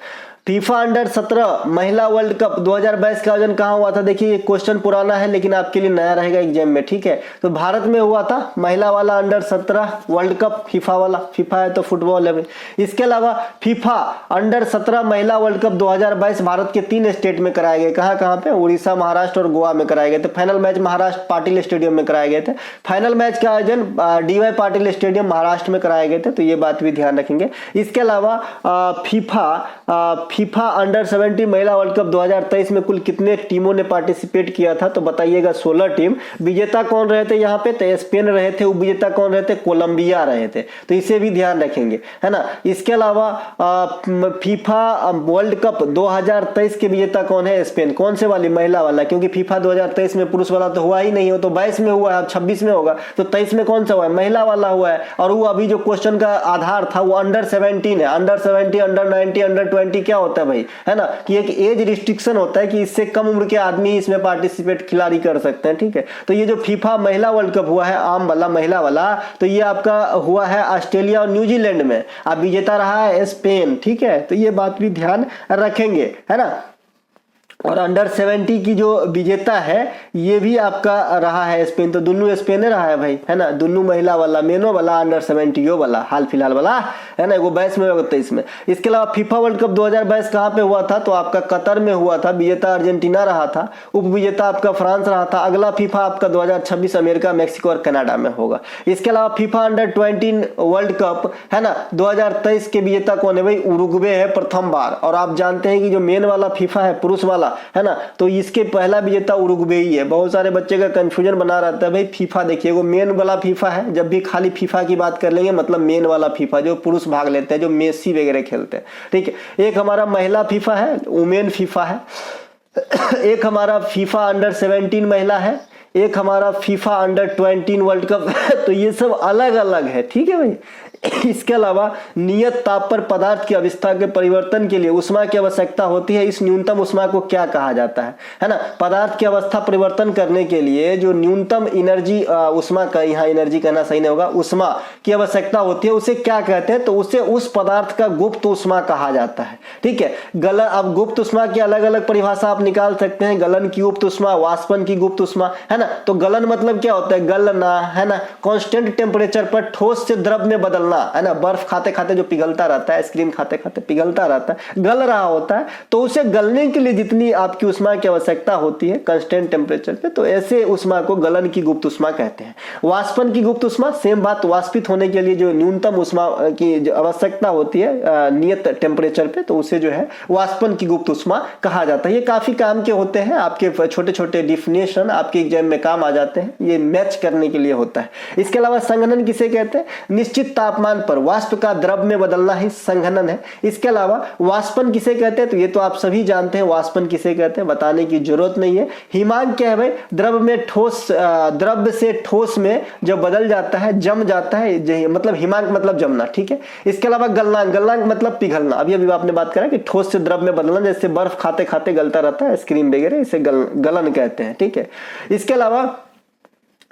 फीफा अंडर-17 महिला वर्ल्ड कप 2022 का आयोजन कहां हुआ था? देखिए ये क्वेश्चन पुराना है लेकिन आपके लिए नया रहेगा एग्जाम में, ठीक है। तो भारत में हुआ था महिला वाला अंडर-17 वर्ल्ड कप, फीफा वाला, फीफा है तो फुटबॉल है। इसके अलावा फीफा अंडर-17 महिला वर्ल्ड कप 2022 भारत के 3 स्टेट में कराए गए। कहां पे? उड़ीसा, महाराष्ट्र और गोवा में कराए गए थे। Final match Maharashtra Patil stadium में कराए गए थे। फाइनल मैच का आयोजन DY पाटिल स्टेडियम महाराष्ट्र में कराए गए थे, तो ये बात भी ध्यान रखेंगे। इसके अलावा फीफा अंडर 17 महिला वर्ल्ड कप 2023 में कुल कितने टीमों ने पार्टिसिपेट किया था, तो बताइएगा 16 टीम। विजेता कौन रहे थे यहाँ पे, तो स्पेन रहे थे। उपविजेता कौन रहे थे, कोलंबिया रहे थे, तो इसे भी ध्यान रखेंगे, है ना। इसके अलावा फीफा वर्ल्ड कप 2023 के विजेता कौन है, स्पेन। कौन से वाली, महिला वाला, क्योंकि फीफा 2023 में पुरुष वाला तो हुआ ही नहीं, हो तो 22 में हुआ है, अब 26 में होगा, तो 23 में कौन सा हुआ है, महिला वाला हुआ है। और वो अभी जो क्वेश्चन का आधार था वो अंडर 17 है। अंडर 17, अंडर 19, अंडर 20 क्या होता है भाई, है ना, कि एक एज रिस्ट्रिक्शन होता है कि इससे कम उम्र के आदमी इसमें पार्टिसिपेट खिलाड़ी कर सकते हैं, ठीक है। तो ये जो फीफा महिला वर्ल्ड कप हुआ है आम वाला, महिला वाला, तो ये आपका हुआ है ऑस्ट्रेलिया और न्यूजीलैंड में। अब विजेता रहा है स्पेन, ठीक है, तो ये बात भी ध्यान रखेंगे, है ना। और अंडर 70 की जो विजेता है ये भी आपका रहा है स्पेन, तो दोनों स्पेन रहा है भाई, है ना। दोनों महिला वाला, मेनो वाला, अंडर 70 वाला, हाल फिलहाल वाला, है ना, वो 22 में 23 में। इसके अलावा फीफा वर्ल्ड कप 2022 कहाँ पे हुआ था, तो आपका कतर में हुआ था। विजेता अर्जेंटीना रहा था, उप विजेता आपका फ्रांस रहा था। अगला फीफा आपका 2026 अमेरिका, मैक्सिको और कनाडा में होगा। इसके अलावा फीफा अंडर 20 वर्ल्ड कप, है ना, 2023 के विजेता कौन है भाई, उरुग्वे है प्रथम बार। और आप जानते हैं कि जो मेन वाला फीफा है पुरुष वाला, है ना, तो इसके पहला विजेता उरुग्वे ही है। बहुत सारे बच्चे का कंफ्यूजन बना रहता है भाई, फीफा देखिए वो मेन वाला फीफा है। जब भी खाली फीफा की बात कर लेंगे मतलब मेन वाला फीफा, जो पुरुष भाग लेते हैं, जो मेसी वगैरह खेलते हैं, ठीक है। एक हमारा महिला फीफा है, वुमेन फीफा है। एक हमारा फीफा अंडर 17 महिला है, एक हमारा फीफा अंडर 20 वर्ल्ड कप तो ये सब अलग अलग है, ठीक है भाई। इसके अलावा नियत ताप पर पदार्थ की अवस्था के परिवर्तन के लिए उष्मा की आवश्यकता होती है। इस न्यूनतम उष्मा को क्या कहा जाता है ना। पदार्थ की अवस्था परिवर्तन करने के लिए जो न्यूनतम एनर्जी, उष्मा का यहाँ एनर्जी कहना सही नहीं होगा, उष्मा की आवश्यकता होती है, उसे क्या कहते हैं, तो उसे उस पदार्थ का गुप्त उष्मा कहा जाता है, ठीक है। गलन, अब गुप्त उष्मा की अलग अलग परिभाषा आप निकाल सकते हैं। गलन की गुप्त उष्मा, वाष्पन की गुप्त उष्मा, है ना। तो गलन मतलब क्या होता है, गलना, है ना, कांस्टेंट टेम्परेचर पर ठोस से द्रव में बदलना, है ना। बर्फ खाते खाते जो पिघलता रहता है, आइसक्रीम खाते खाते पिघलता रहता है, गल रहा होता है, तो उसे गलने के लिए जितनी आपकी उष्मा की आवश्यकता होती है कांस्टेंट टेम्परेचर पे, तो ऐसे उष्मा को गलन की गुप्त उष्मा कहते हैं। वाष्पन की गुप्त उष्मा, सेम बात, वाष्पित होने के लिए जो न्यूनतम उष्मा की आवश्यकता होती है नियत टेम्परेचर पे, तो उसे जो है वाष्पन की गुप्त उष्मा कहा जाता है। ये काफी काम के होते हैं, आपके छोटे छोटे डिफिनेशन आपके एग्जाम में काम आ जाते हैं, ये मैच करने के लिए होता है। इसके अलावा संघनन किसे कहते हैं, निश्चित तापमान पर वाष्प का द्रव में बदलना ही संघनन है। इसके अलावा वाष्पन किसे कहते हैं, तो ये तो आप सभी जानते हैं वाष्पन किसे कहते हैं, बताने की जरूरत नहीं है। हिमांक क्या है भाई, द्रव में ठोस, द्रव से ठोस में जब बदल जाता है, जम जाता है, मतलब हिमांक मतलब जमना, ठीक है। इसके अलावा गलनांक, गलनांक मतलब पिघलना। अभी आपने बात करा कि ठोस से द्रव में बदलना, जैसे बर्फ खाते खाते गलता रहता है आइसक्रीम वगैरह, इसे गलन कहते हैं, ठीक है। इसके अलावा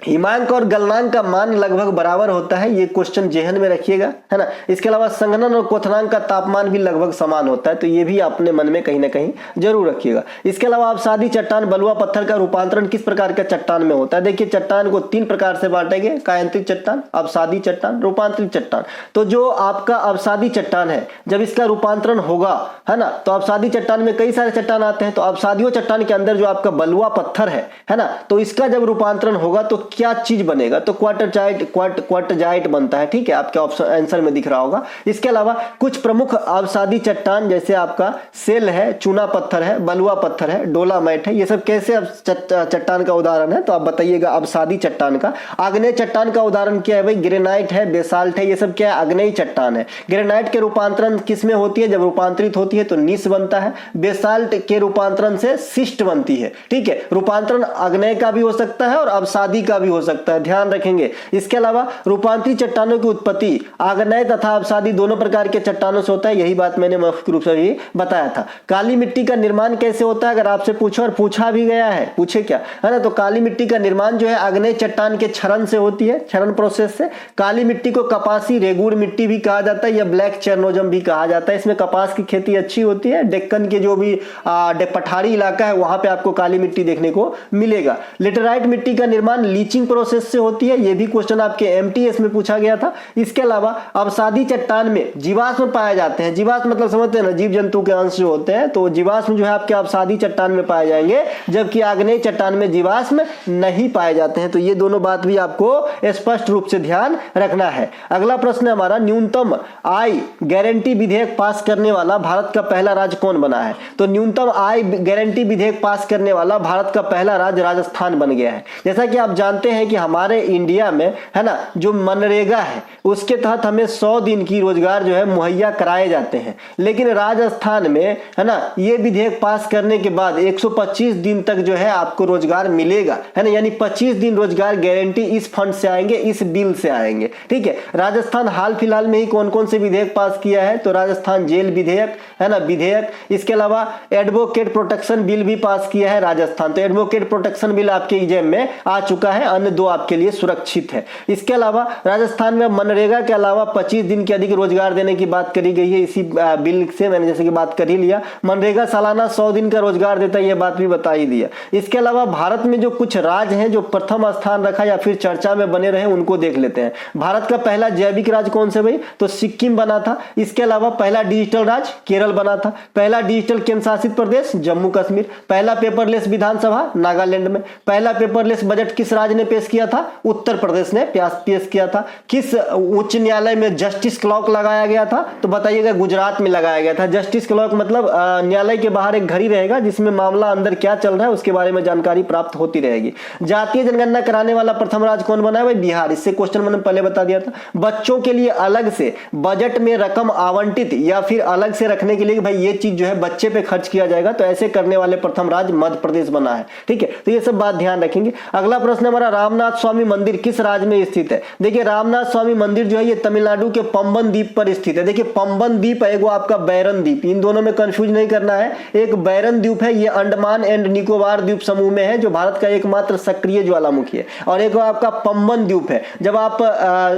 हिमांक और गलनांक का मान लगभग बराबर होता है, ये क्वेश्चन जेहन में रखिएगा, है ना। इसके अलावा संघनन और क्वथनांक का तापमान भी लगभग समान होता है, तो ये भी अपने मन में कहीं ना कहीं जरूर रखिएगा। इसके अलावा अवसादी चट्टान, बलुआ पत्थर का रूपांतरण किस प्रकार के चट्टान में होता है। देखिए चट्टान को 3 प्रकार से बांटेंगे, कायांतरित चट्टान, अवसादी चट्टान, रूपांतरित चट्टान। तो जो आपका अवसादी चट्टान है, जब इसका रूपांतरण होगा, है ना, तो अवसादी चट्टान में कई सारे चट्टान आते हैं, तो अवसादियों चट्टान के अंदर जो आपका बलुआ पत्थर है ना, तो इसका जब रूपांतरण होगा तो क्या चीज बनेगा, तो क्वार्टजाइट बनता है, ठीक है, आपके ऑप्शन आंसर में दिख रहा होगा। इसके अलावा कुछ प्रमुख अवसादी चट्टान जैसे आपका सेल है, चूना पत्थर है, बलुआ पत्थर है, डोलामाइट है, ये सब कैसे चट्टान का उदाहरण है, तो आप बताइएगा अवसादी चट्टान का। आग्नेय चट्टान का उदाहरण क्या है भाई, ग्रेनाइट है, बेसाल्ट है, ये सब क्या है, आग्नेय चट्टान है। ग्रेनाइट के रूपांतरण किस में होती है, जब रूपांतरित होती है तो नीस बनता है। बेसाल्ट के रूपांतरण से शिस्ट बनती है, ठीक है। रूपांतरण आग्नेय का भी हो सकता है और अवसादी का भी हो सकता है, ध्यान रखेंगे। इसके अलावा रूपांतरित चट्टानों की उत्पत्ति आग्नेय तथा अवसादी दोनों प्रकार के चट्टानों से होता है, यही बात मैंने मौखिक रूप से भी बताया था। काली मिट्टी का निर्माण कैसे होता है, अगर आपसे पूछो, और पूछा भी गया है, पूछे क्या, है ना, तो काली मिट्टी का निर्माण जो है आग्नेय चट्टान के क्षरण से होती है, क्षरण प्रोसेस से। काली मिट्टी को कपासी रेगुर मिट्टी भी कहा जाता है या ब्लैक चेरनोजम भी कहा जाता है। इसमें कपास की खेती अच्छी होती है। डेक्कन के जो भी पठारी इलाका है वहां पे आपको काली मिट्टी देखने को मिलेगा। लेटेराइट मिट्टी का निर्माण लीचिंग प्रोसेस से होती है, ये भी क्वेश्चन आपके एमटीएस में पूछा गया था। इसके अलावा अवसादी चट्टान में जीवाश्म पाए जाते हैं। जीवाश्म मतलब समझते हैं ना, जीव जंतु के अंश जो होते हैं, तो जीवाश्म जो है आपके अवसादी चट्टान में पाए जाएंगे, जबकि आग्नेय चट्टान में जीवाश्म नहीं पाए जाते हैं। तो ये दोनों बात भी आपको स्पष्ट रूप से ध्यान रखना है। अगला प्रश्न है हमारा, न्यूनतम आय गारंटी विधेयक पास करने वाला भारत का पहला राज्य कौन बना है? तो न्यूनतम आय गारंटी विधेयक पास करने वाला भारत का पहला राज्य राजस्थान बन गया है। जैसा कि आप जानते हैं कि हमारे इंडिया में है ना, जो मनरेगा है उसके तहत हमें 100 दिन की रोजगार जो है मुहैया कराए जाते हैं, लेकिन राजस्थान में है ना, ये विधेयक पास करने के बाद 125 दिन तक जो है आपको रोजगार मिलेगा, है ना, यानी 25 दिन रोजगार गारंटी इस फंड से आएंगे, इस बिल से आएंगे। ठीक है, राजस्थान हाल फिलहाल में ही कौन कौन से विधेयक पास किया है? तो राजस्थान जेल विधेयक, है ना, विधेयक, इसके अलावा एडवोकेट प्रोटेक्शन बिल भी पास किया है राजस्थान। तो एडवोकेट प्रोटेक्शन बिल आपके एग्जाम में आ चुका है, अन्य दो आपके लिए सुरक्षित है। इसके अलावा राजस्थान में मनरेगा के अलावा 25 दिन के अधिक रोजगार देने की बात करी गई है इसी बिल से, मैंने जैसे कि बात कर ही लिया। मनरेगा सालाना 100 दिन का रोजगार देता है, ये बात भी बता ही दिया। इसके अलावा भारत में जो कुछ राज्य हैं जो प्रथम स्थान रखा या फिर चर्चा में बने रहे, उनको देख लेते हैं। भारत का पहला जैविक राज्य कौन से भाई? तो सिक्किम बना था। इसके अलावा पहला डिजिटल राज्य केरल बना था। पहला डिजिटल केंद्र शासित प्रदेश जम्मू कश्मीर। पहला पेपरलेस विधानसभा नागालैंड में। पहला पेपरलेस बजट किस राज्य ने पेश किया था? उत्तर प्रदेश ने पेश किया था। किस उच्च न्यायालय में जस्टिस क्लॉक लगाया गया था? तो बताइएगा, गुजरात में लगाया गया था। जस्टिस क्लॉक मतलब न्यायालय के बाहर एक घड़ी रहेगा जिसमें मामला अंदर क्या चल रहा है उसके बारे में जानकारी प्राप्त होती रहेगी। जातीय जनगणना कराने वाला प्रथम राज्य कौन बना है भाई? बिहार। इससे क्वेश्चन मैंने पहले बता दिया था। बच्चों के लिए अलग से बजट में रकम आवंटित या फिर अलग से रखने के लिए भाई ये चीज जो है बच्चे पे खर्च किया जाएगा, तो ऐसे करने वाले प्रथम राज्य मध्य प्रदेश बना है। ठीक है, तो ये सब बात ध्यान रखेंगे। अगला प्रश्न हमारा, रामनाथ स्वामी मंदिर किस राज्य में स्थित है? देखिए, रामनाथ स्वामी मंदिर जो है ये तमिलनाडु के पंबन द्वीप पर स्थित है। देखिए, पंबन द्वीप है, एगो आपका बैरन द्वीप, इन दोनों में कंफ्यूज नहीं करना है। एक बैरन द्वीप है, ये अंडमान एंड निकोबार द्वीप समूह में है, जो भारत का एकमात्र सक्रिय ज्वालामुखी है। और एक आपका पंबन द्वीप है। जब आप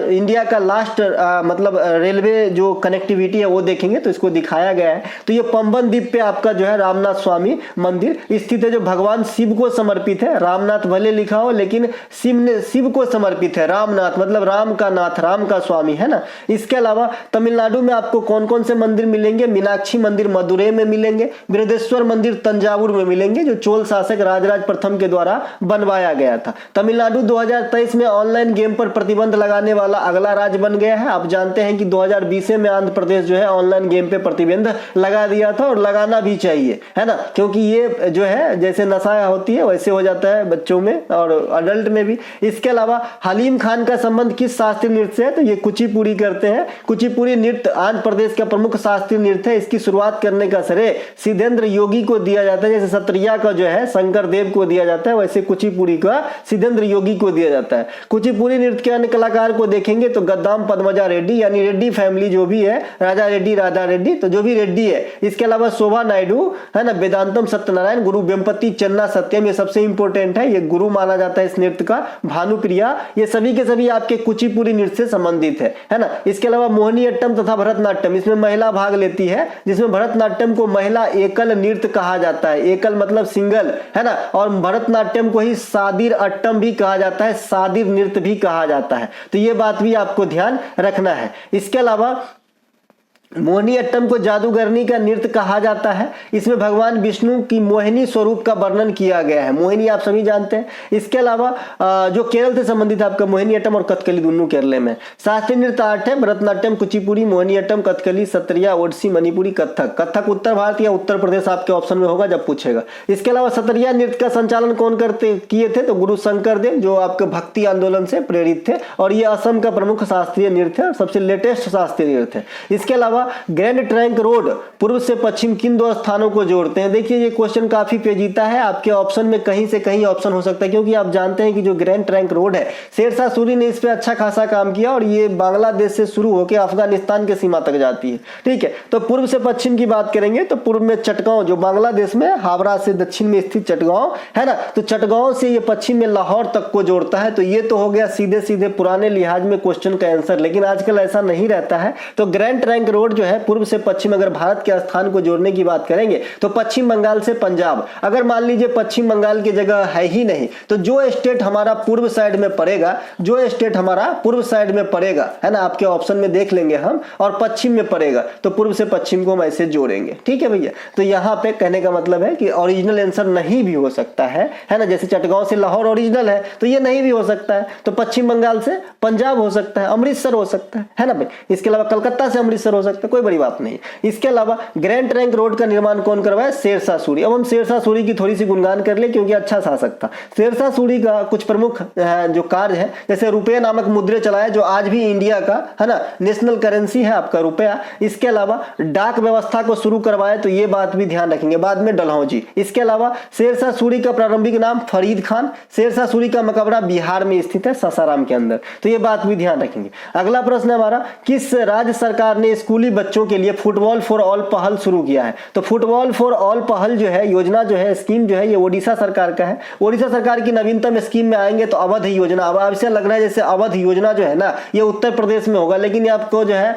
इंडिया का लास्ट मतलब रेलवे जो कनेक्टिविटी है वो देखेंगे तो इसको दिखाया गया है। तो ये पंबन द्वीप पे आपका जो है रामनाथ स्वामी मंदिर स्थित है, जो भगवान शिव को समर्पित है। रामनाथ भले लिखा हो लेकिन शिव को समर्पित है। रामनाथ मतलब राम का नाथ, राम का स्वामी, है ना। इसके अलावा तमिलनाडु में आपको कौन कौन से मंदिर मिलेंगे? मीनाक्षी मंदिर मदुरै में मिलेंगे। बृहदेश्वर मंदिर तंजावुर में मिलेंगे, जो चोल शासक राजराज प्रथम के द्वारा बनवाया गया था। तमिलनाडु 2023 में ऑनलाइन गेम पर प्रतिबंध लगाने वाला अगला राज्य बन गया है। आप जानते हैं कि 2020 में आंध्र प्रदेश जो है ऑनलाइन गेम पे प्रतिबंध लगा दिया था, और लगाना भी चाहिए, है ना, क्योंकि ये जो है जैसे नशा होती है वैसे हो जाता है बच्चों में और अडल्ट में भी। इसके अलावा हलीम खान का संबंध किस शास्त्रीय नृत्य से है? तो ये कुचिपुड़ी करते हैं। कुचिपुड़ी नृत्य आंध्र प्रदेश का प्रमुख शास्त्रीय नृत्य है। इसकी शुरुआत करने का श्रेय सिद्धेंद्र योगी को दिया जाता है। जैसे सत्रिया का जो है शंकर देव को दिया जाता है, वैसे कुचिपुड़ी का सिद्धेंद्र योगी को दिया जाता है। कुचिपुड़ी नृत्य के अन्य कलाकार को देखेंगे तो गद्दाम पद्मजा रेड्डी, यानी रेड्डी फैमिली जो भी है, राजा रेड्डी, राधा रेड्डी, तो जो भी रेड्डी है। इसके अलावा शोभा नायडू, है ना, वेदांतम सत्यनारायण, गुरु वेम्पति चन्ना सत्यम, ये सबसे इंपॉर्टेंट है, ये गुरु माना जाता है इस नृत्य का। भानुप्रिया, ये सभी के सभी आपके कुचिपुड़ी नृत्य से संबंधित है ना। इसके अलावा मोहिनीअट्टम तथा भरतनाट्यम, इसमें महिला भाग लेती है, जिसमें भरतनाट्यम को महिला एकल नृत्य कहा जाता है। एकल मतलब सिंगल, है ना, और भरतनाट्यम को ही सादिर अट्टम भी कहा जाता है, सादिर नृत्य भी कहा जाता है। तो ये बात भी आपको ध्यान रखना है। इसके अलावा मोहिनीअट्टम को जादूगरनी का नृत्य कहा जाता है। इसमें भगवान विष्णु की मोहिनी स्वरूप का वर्णन किया गया है। मोहिनी आप सभी जानते हैं। इसके अलावा जो केरल से संबंधित आपका मोहिनीअट्टम और कथकली दोनों केरल में। शास्त्रीय नृत्य 8 है, भरतनाट्यम, कुचिपुड़ी, मोहिनीअट्टम, कथकली, सत्रिया, ओडिसी, मणिपुरी, कथक। कथक उत्तर भारत या उत्तर प्रदेश आपके ऑप्शन में होगा जब पूछेगा। इसके अलावा सत्रिया नृत्य का संचालन कौन किए थे? तो गुरु शंकर देव, जो आपके भक्ति आंदोलन से प्रेरित थे, और ये असम का प्रमुख शास्त्रीय नृत्य है, सबसे लेटेस्ट शास्त्रीय नृत्य है। इसके अलावा ग्रैंड ट्रंक रोड पूर्व से पश्चिम किन दो स्थानों को जोड़ते हैं? देखिए, ये क्वेश्चन काफी पेचीदा है, आपके ऑप्शन में कहीं से कहीं ऑप्शन हो सकता है, क्योंकि आप जानते हैं कि जो ग्रैंड ट्रंक रोड है, शेरशाह सूरी ने इस पे अच्छा खासा काम किया, और ये बांग्लादेश से शुरू होकर अफगानिस्तान के सीमा तक जाती है। ठीक है, तो पूर्व से पश्चिम की बात करेंगे तो पूर्व में चटगांव, जो बांग्लादेश में हावड़ा से दक्षिण में स्थित चटगांव है ना, तो चटगांव से ये पश्चिम में लाहौर तक को जोड़ता है। तो ये तो हो गया सीधे सीधे पुराने लिहाज में क्वेश्चन का आंसर, लेकिन आजकल ऐसा नहीं रहता है। तो ग्रैंड ट्रंक रोड रोड जो है पूर्व से पश्चिम, अगर भारत के स्थान को जोड़ने की बात करेंगे तो पश्चिम बंगाल से पंजाब, अगर मान लीजिए पश्चिम बंगाल की जगह है ही नहीं तो जो स्टेट हमारा पूर्व साइड में पड़ेगा, जो स्टेट हमारा पूर्व साइड में पड़ेगा, है ना, आपके ऑप्शन में देख लेंगे हम, और पश्चिम में पड़ेगा तो पूर्व से पश्चिम को हम ऐसे जोड़ेंगे। ठीक है भैया, तो यहाँ पे कहने का मतलब है कि ओरिजिनल आंसर नहीं भी हो सकता है ना, जैसे चटगांव से लाहौर ओरिजिनल है तो ये नहीं भी हो सकता है, तो पश्चिम बंगाल से पंजाब हो सकता है, अमृतसर हो सकता है ना भाई। इसके अलावा कलकत्ता से अमृतसर हो सकता है, कोई बड़ी बात नहीं। इसके अलावा ग्रैंड ट्रंक रोड का निर्माण कौन करवाया? शेरशाह सूरी। अब हम शेरशाह सूरी की थोड़ी सी गुणगान कर ले क्योंकि अच्छा शासक था। शेरशाह सूरी का कुछ प्रमुख जो कार्य है, जैसे रुपये नामक मुद्रे चलाया जो आज भी इंडिया का, है ना, नेशनल करेंसी है आपका रुपया। इसके अलावा डाक व्यवस्था को शुरू करवाया, तो ये बात भी ध्यान रखेंगे, बाद में डलहौजी। इसके अलावा शेरशाह सूरी का प्रारंभिक नाम फरीद खान। शेरशाह सूरी का मकबरा बिहार में स्थित है, सासाराम के अंदर, तो ये बात भी ध्यान रखेंगे। अगला प्रश्न है हमारा, किस राज्य सरकार ने स्कूली बच्चों के लिए फुटबॉल फॉर ऑल पहल शुरू किया है? तो फुटबॉल फॉर ऑल पहल जो है, योजना जो है, स्कीम जो है, ये ओडिशा सरकार का है। ओडिशा सरकार की नवीनतम स्कीम में आएंगे तो अवध योजना। अब आपसे लग रहा है जैसे अवध योजना जो है ना ये उत्तर प्रदेश में होगा, लेकिन ये आपको जो है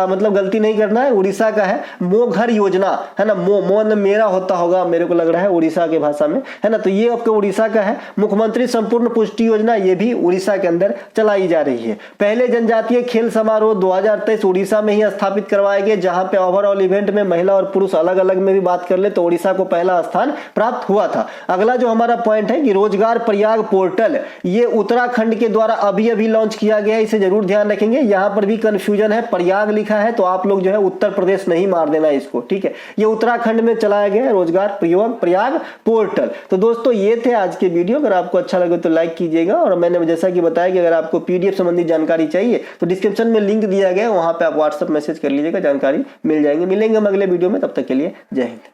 मतलब गलती नहीं करना है, उड़ीसा का है। मोघर योजना, है ना, मोन मेरा होता होगा मेरे को लग रहा है उड़ीसा के भाषा में, है ना, तो ये आपका उड़ीसा का है। मुख्यमंत्री संपूर्ण पुष्टि योजना, ये भी उड़ीसा के अंदर चलाई जा रही है। पहले जनजातीय खेल समारोह 2023 उड़ीसा में ही स्थापित करवाए गए, जहां पे ओवरऑल इवेंट में महिला और पुरुष अलग अलग में भी बात कर ले तो उड़ीसा को पहला स्थान प्राप्त हुआ था। अगला जो हमारा पॉइंट है कि रोजगार प्रयाग पोर्टल, ये उत्तराखंड के द्वारा अभी अभी लॉन्च किया गया है, इसे जरूर ध्यान रखेंगे। यहां पर भी कंफ्यूजन है, प्रयाग लिखा है तो आप लोग जो है उत्तर प्रदेश नहीं मार देना इसको, ठीक है। ये उत्तराखंड में चलाया गया है रोजगार प्रयाग पोर्टल। तो दोस्तों ये थे आज के वीडियो, अगर आपको अच्छा लगे तो लाइक कीजिएगा, और मैंने जैसा कि बताया कि अगर आपको पीडीएफ संबंधी जानकारी चाहिए तो डिस्क्रिप्शन में लिंक दिया गया है, वहां पे आप व्हाट्सएप मैसेज कर लीजिएगा, जानकारी मिल जाएंगे। मिलेंगे हम अगले वीडियो में, तब तक के लिए जय हिंद।